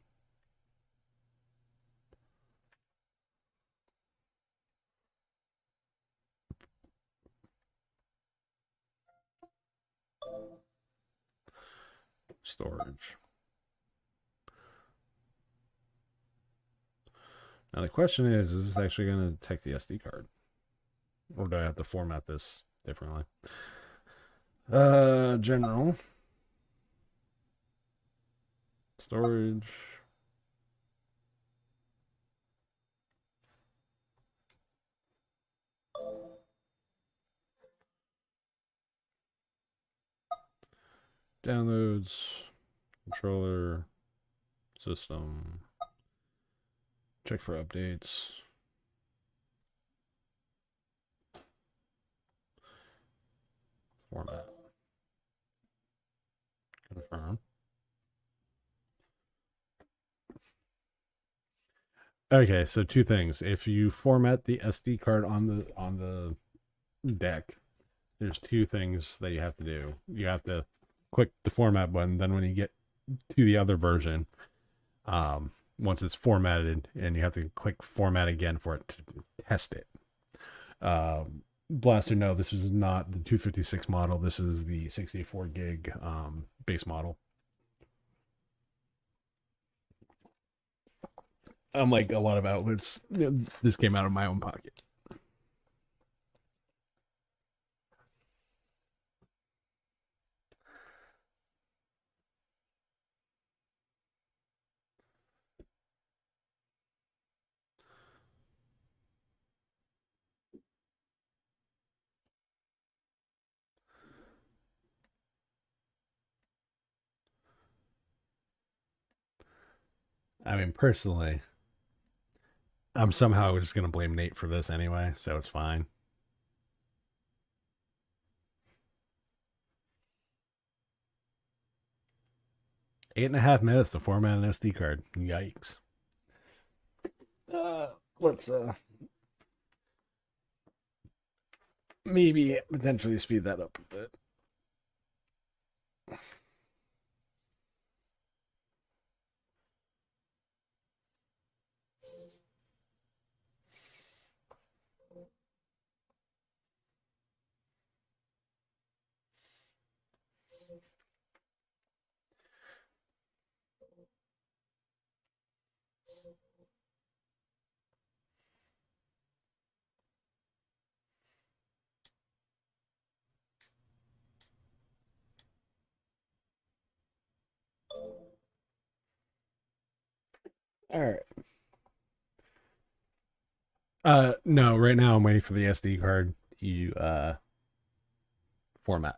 storage. Now the question is this actually going to detect the SD card? Or do I have to format this differently? General. Storage. Downloads, controller, system, check for updates, format, confirm. Okay, so two things. If you format the SD card on the deck, there's two things that you have to do. You have to click the format button. Then when you get to the other version, once it's formatted, and you have to click format again for it to test it. Blaster, no, this is not the 256 model. This is the 64 gig base model. Unlike a lot of outlets, this came out of my own pocket. I mean, personally, I'm somehow just gonna blame Nate for this anyway, so it's fine. 8.5 minutes to format an SD card. Yikes. Let's maybe potentially speed that up a bit. All right. No, right now I'm waiting for the SD card to format.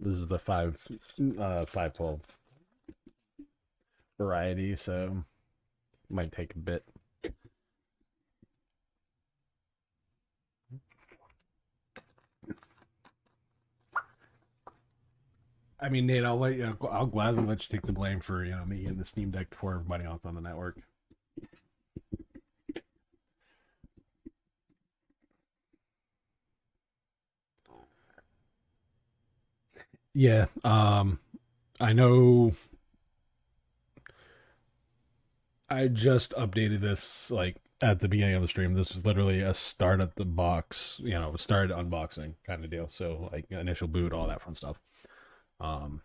This is the 512 variety, so it might take a bit. I mean, Nate, I'll gladly let you take the blame for me getting the Steam Deck before everybody else on the network. Yeah, I know. I just updated this like at the beginning of the stream. This was literally a start at the box, start unboxing kind of deal. So like initial boot, all that fun stuff. Um,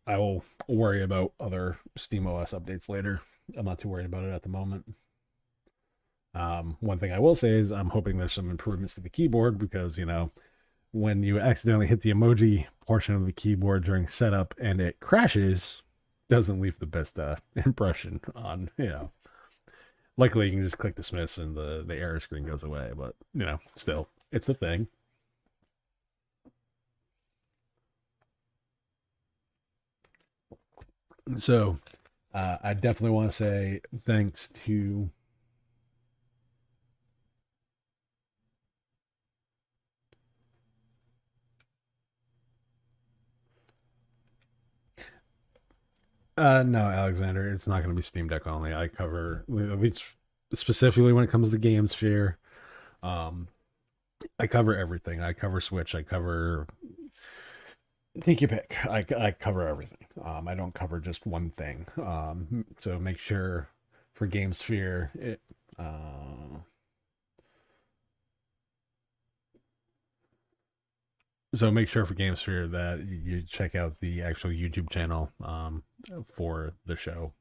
I will worry about other SteamOS updates later. I'm not too worried about it at the moment. One thing I will say is I'm hoping there's some improvements to the keyboard because when you accidentally hit the emoji portion of the keyboard during setup and it crashes, doesn't leave the best impression on. Luckily, you can just click dismiss and the error screen goes away. But still, it's a thing. So, I definitely want to say thanks to. No, Alexander, it's not going to be Steam Deck only. I cover, at least specifically when it comes to Game Sphere. Um, I cover everything. I cover Switch. I cover. Take your pick. I cover everything. I don't cover just one thing. So make sure for Game Sphere, so make sure for Game Sphere that you check out the actual YouTube channel for the show.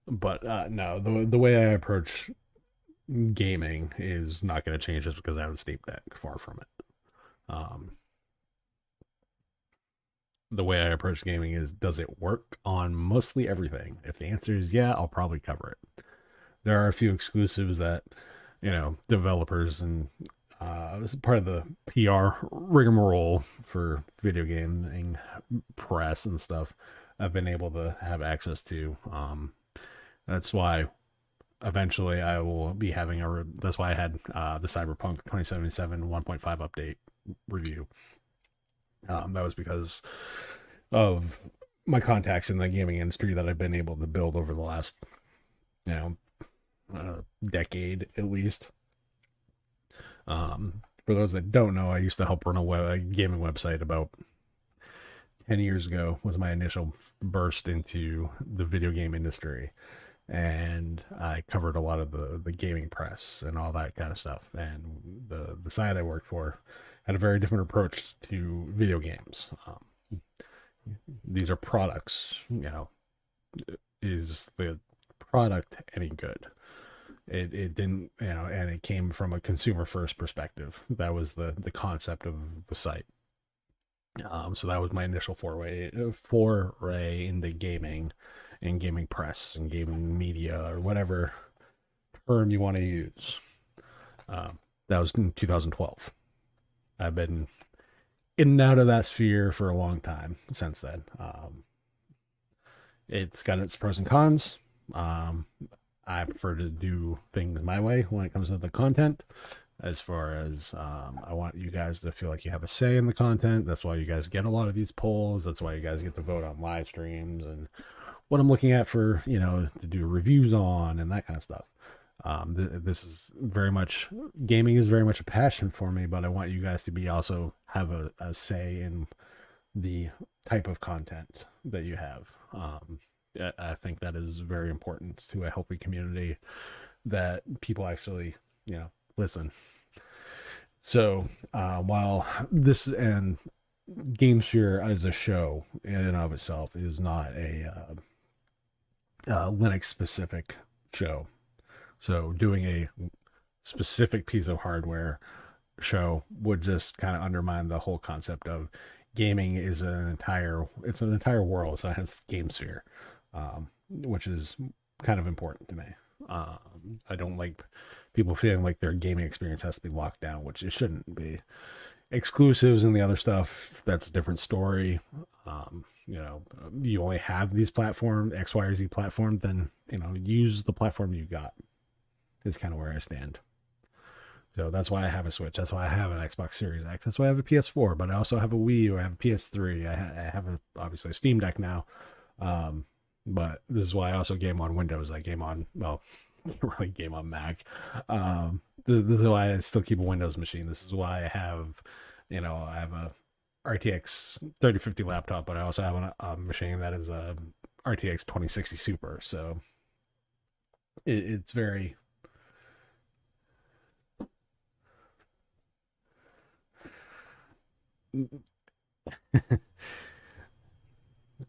But no, the way I approach gaming is not going to change just because I have a Steam Deck. Far from it. Um, the way I approach gaming is, does it work on mostly everything? If the answer is yeah, I'll probably cover it. There are a few exclusives that, developers and part of the PR rigmarole for video gaming press and stuff, I've been able to have access to. That's why eventually I will be having that's why I had the Cyberpunk 2077 1.5 update review. That was because of my contacts in the gaming industry that I've been able to build over the last, you know, decade at least. For those that don't know, I used to help run a gaming website about 10 years ago. Was my initial burst into the video game industry, and I covered a lot of the gaming press and all that kind of stuff. And the site I worked for had a very different approach to video games. These are products, is the product any good? It didn't, and it came from a consumer first perspective. That was the concept of the site. So that was my initial foray into gaming and gaming press and gaming media, or whatever term you want to use. That was in 2012. I've been in and out of that sphere for a long time since then. It's got its pros and cons. I prefer to do things my way when it comes to the content. As far as I want you guys to feel like you have a say in the content. That's why you guys get a lot of these polls. That's why you guys get to vote on live streams and what I'm looking at for, to do reviews on and that kind of stuff. This is very much, gaming is very much a passion for me, but I want you guys to be also have a say in the type of content that you have. I think that is very important to a healthy community, that people actually, listen. So while this and GameSphere as a show in and of itself is not a Linux specific show, so doing a specific piece of hardware show would just kind of undermine the whole concept of gaming is an entire world. So it's GameSphere, which is kind of important to me. I don't like people feeling like their gaming experience has to be locked down, which it shouldn't be. Exclusives and the other stuff, that's a different story. You only have these platforms, X, Y, or Z platform, then, use the platform you got, is kind of where I stand. So that's why I have a Switch. That's why I have an Xbox Series X. That's why I have a PS4, but I also have a Wii, or I have a PS3. I have obviously a Steam Deck now. But this is why I also game on Windows. I game on, well, really game on Mac. This is why I still keep a Windows machine. This is why I have, I have a RTX 3050 laptop, but I also have a machine that is a RTX 2060 Super. So it's very...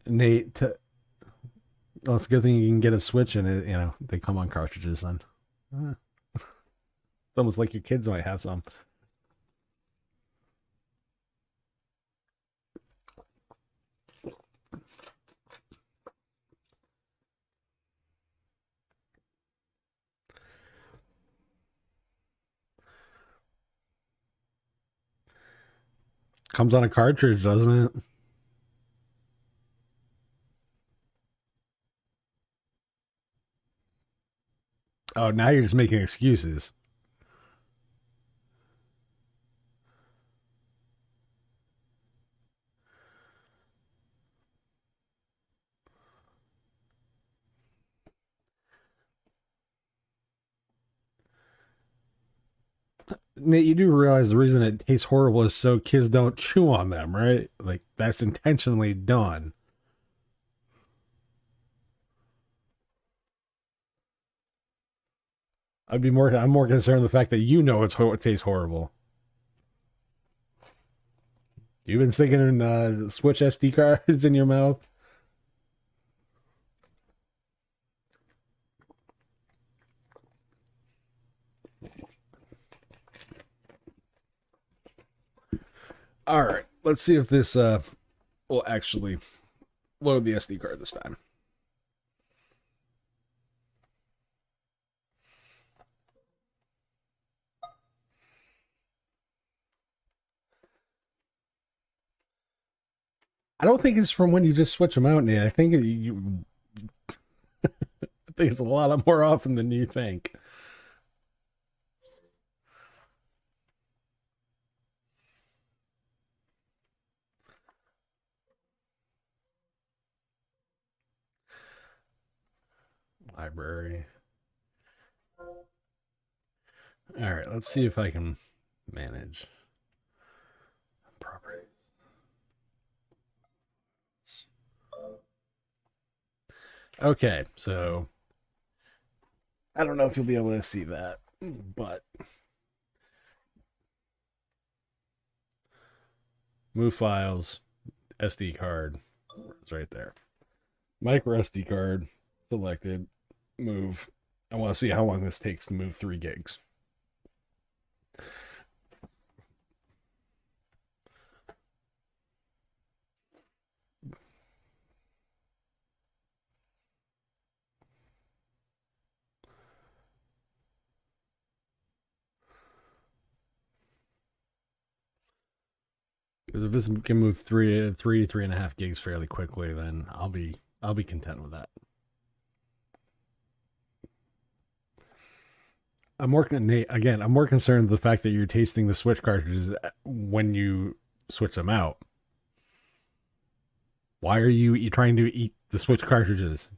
Nate, well, it's a good thing you can get a Switch and they come on cartridges then. It's almost like your kids might have some. Comes on a cartridge, doesn't it? Oh, now you're just making excuses. Nate, you do realize the reason it tastes horrible is so kids don't chew on them, right? Like, that's intentionally done. I'm more concerned with the fact that it tastes horrible. You've been sticking in Switch SD cards in your mouth. All right, let's see if this will actually load the SD card this time. I don't think it's from when you just switch them out, Nate. I think it's a lot more often than you think. Library. All right, let's see if I can manage properties. Okay, so I don't know if you'll be able to see that, but move files, SD card is right there. Micro SD card selected, move. I want to see how long this takes to move 3 gigs. Because if this can move 3.5 gigs fairly quickly, then I'll be content with that. I'm more concerned with the fact that you're tasting the Switch cartridges when you switch them out. Why are you trying to eat the Switch cartridges?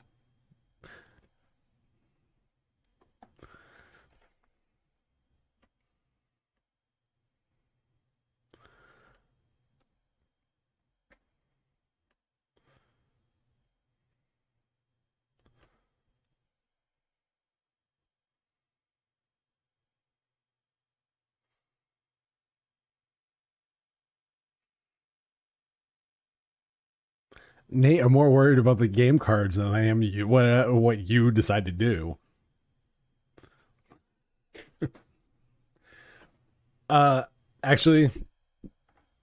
Nate, I'm more worried about the game cards than I am what you decide to do. Uh, actually,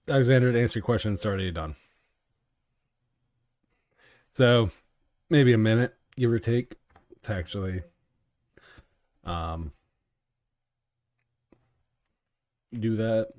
Alexander, to answer your question, it's already done. So maybe a minute, give or take, to actually um do that.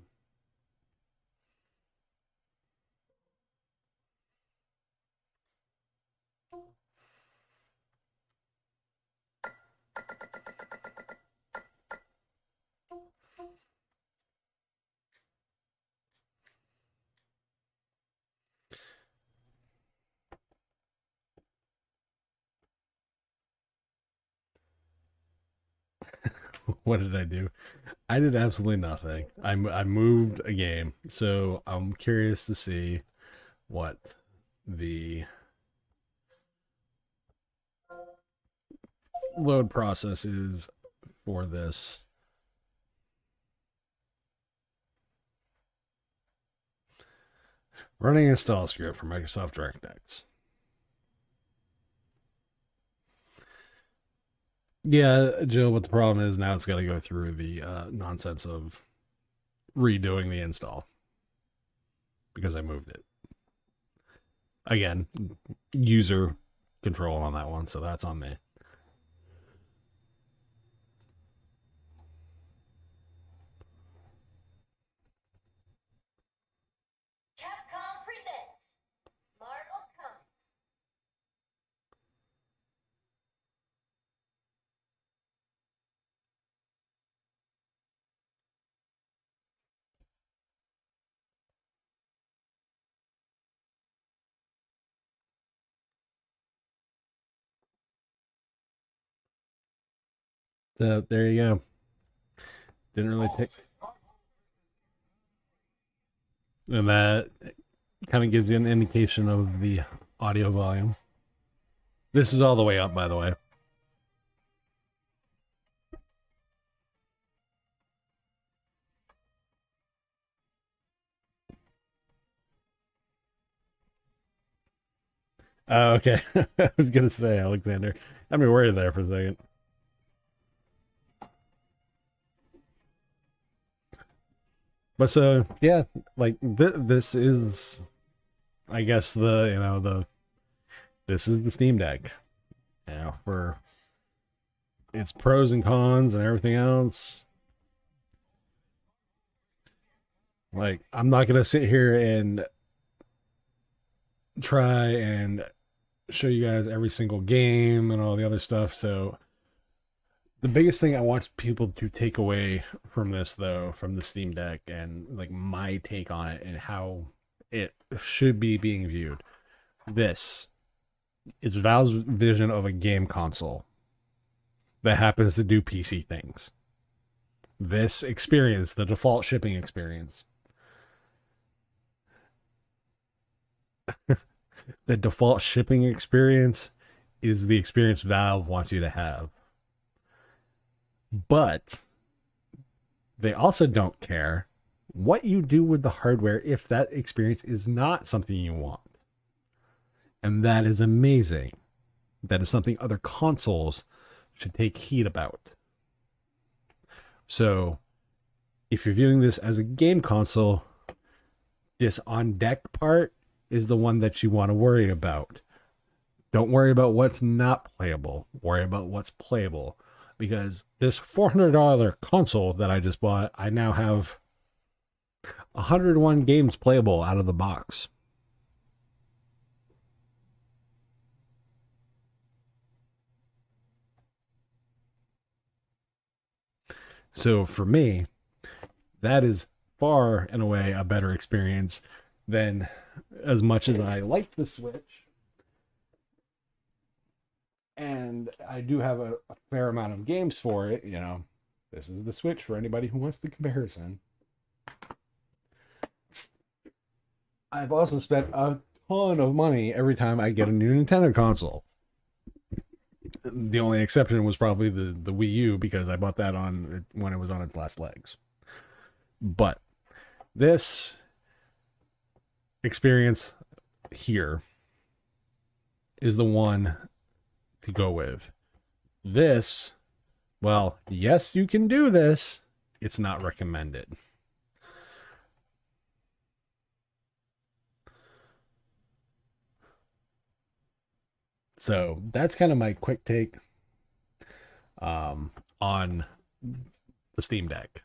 What did I do? I did absolutely nothing. I moved a game, so I'm curious to see what the load process is for this. Running install script for Microsoft DirectX. Yeah, Jill, but the problem is now it's got to go through the nonsense of redoing the install because I moved it. Again, user control on that one, so that's on me. Capcom presents Marvel Comics. So there you go. Didn't really take, and that kind of gives you an indication of the audio volume. This is all the way up, by the way. Oh, okay. I was gonna say, Alexander. I mean, worried there for a second. But so yeah, like this is I guess the this is the Steam Deck. For its pros and cons and everything else. Like, I'm not gonna sit here and try and show you guys every single game and all the other stuff. So the biggest thing I want people to take away from this, though, from the Steam Deck, and like my take on it and how it should be being viewed, this is Valve's vision of a game console that happens to do PC things. This experience, the default shipping experience, the default shipping experience is the experience Valve wants you to have. But they also don't care what you do with the hardware if that experience is not something you want. And that is amazing. That is something other consoles should take heed about. So, if you're viewing this as a game console, this on deck part is the one that you want to worry about. Don't worry about what's not playable. Worry about what's playable. Because this $400 console that I just bought, I now have 101 games playable out of the box. So for me, that is far and away a better experience than, as much as I like the Switch, and I do have a fair amount of games for it. This is the Switch for anybody who wants the comparison. I've also spent a ton of money every time I get a new Nintendo console. The only exception was probably the Wii U, because I bought that on when it was on its last legs. But this experience here is the one to go with. This, well, yes, you can do this. It's not recommended. So that's kind of my quick take on the Steam Deck.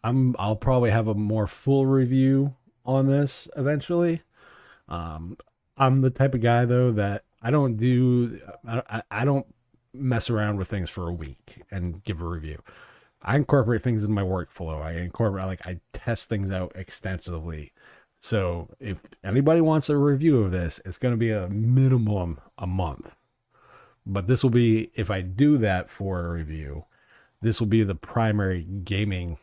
I'll probably have a more full review on this eventually. Um, I'm the type of guy, though, that I don't mess around with things for a week and give a review. I incorporate things in my workflow. I test things out extensively. So if anybody wants a review of this, it's going to be a minimum a month. But this will be, if I do that for a review, this will be the primary gaming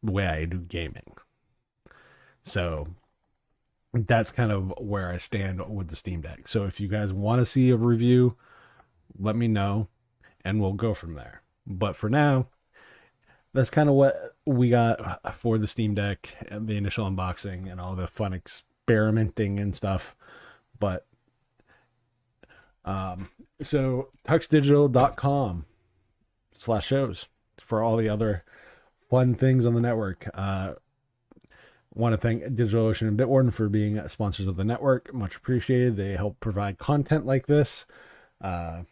way I do gaming. So that's kind of where I stand with the Steam Deck. So if you guys want to see a review, let me know and we'll go from there. But for now, that's kind of what we got for the Steam Deck and the initial unboxing and all the fun experimenting and stuff. But so tuxdigital.com/shows for all the other fun things on the network. Want to thank DigitalOcean and Bitwarden for being sponsors of the network. Much appreciated. They help provide content like this. I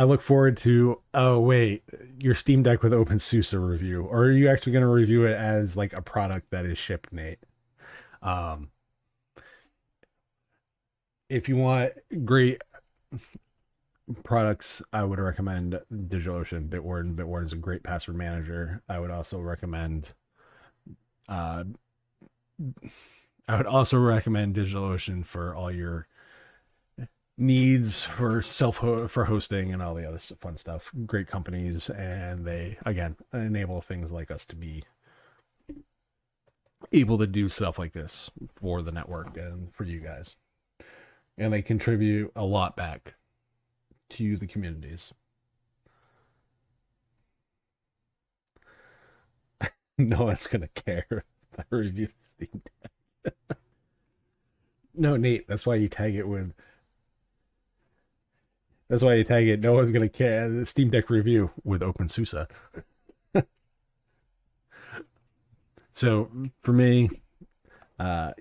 look forward to, oh wait, your Steam Deck with OpenSUSE review, or are you actually going to review it as like a product that is shipped, Nate? Um, if you want great products, I would recommend DigitalOcean, Bitwarden. Bitwarden is a great password manager. Uh, I would also recommend DigitalOcean for all your needs for for hosting and all the other fun stuff. Great companies, and they again enable things like us to be able to do stuff like this for the network and for you guys. And they contribute a lot back to the communities. No one's gonna care if I review Steam Deck. No, Nate, that's why you tag it with. That's why you tag it. No one's gonna care. The Steam Deck review with OpenSUSE. So for me, uh,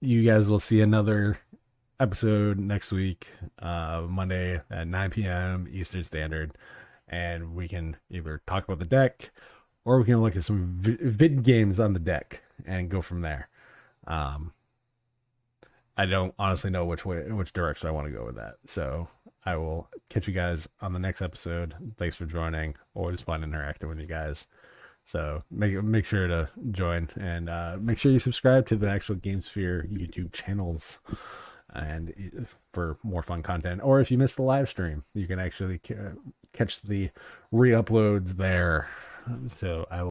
you guys will see another episode next week, Monday at 9 p.m. Eastern Standard, and we can either talk about the deck or we can look at some vid games on the deck and go from there. Um, I don't honestly know which direction I want to go with that. So I will catch you guys on the next episode. Thanks for joining. Always fun interacting with you guys. So make sure to join and make sure you subscribe to the actual GameSphere YouTube channels and for more fun content. Or if you missed the live stream, you can actually catch the re-uploads there. So I will.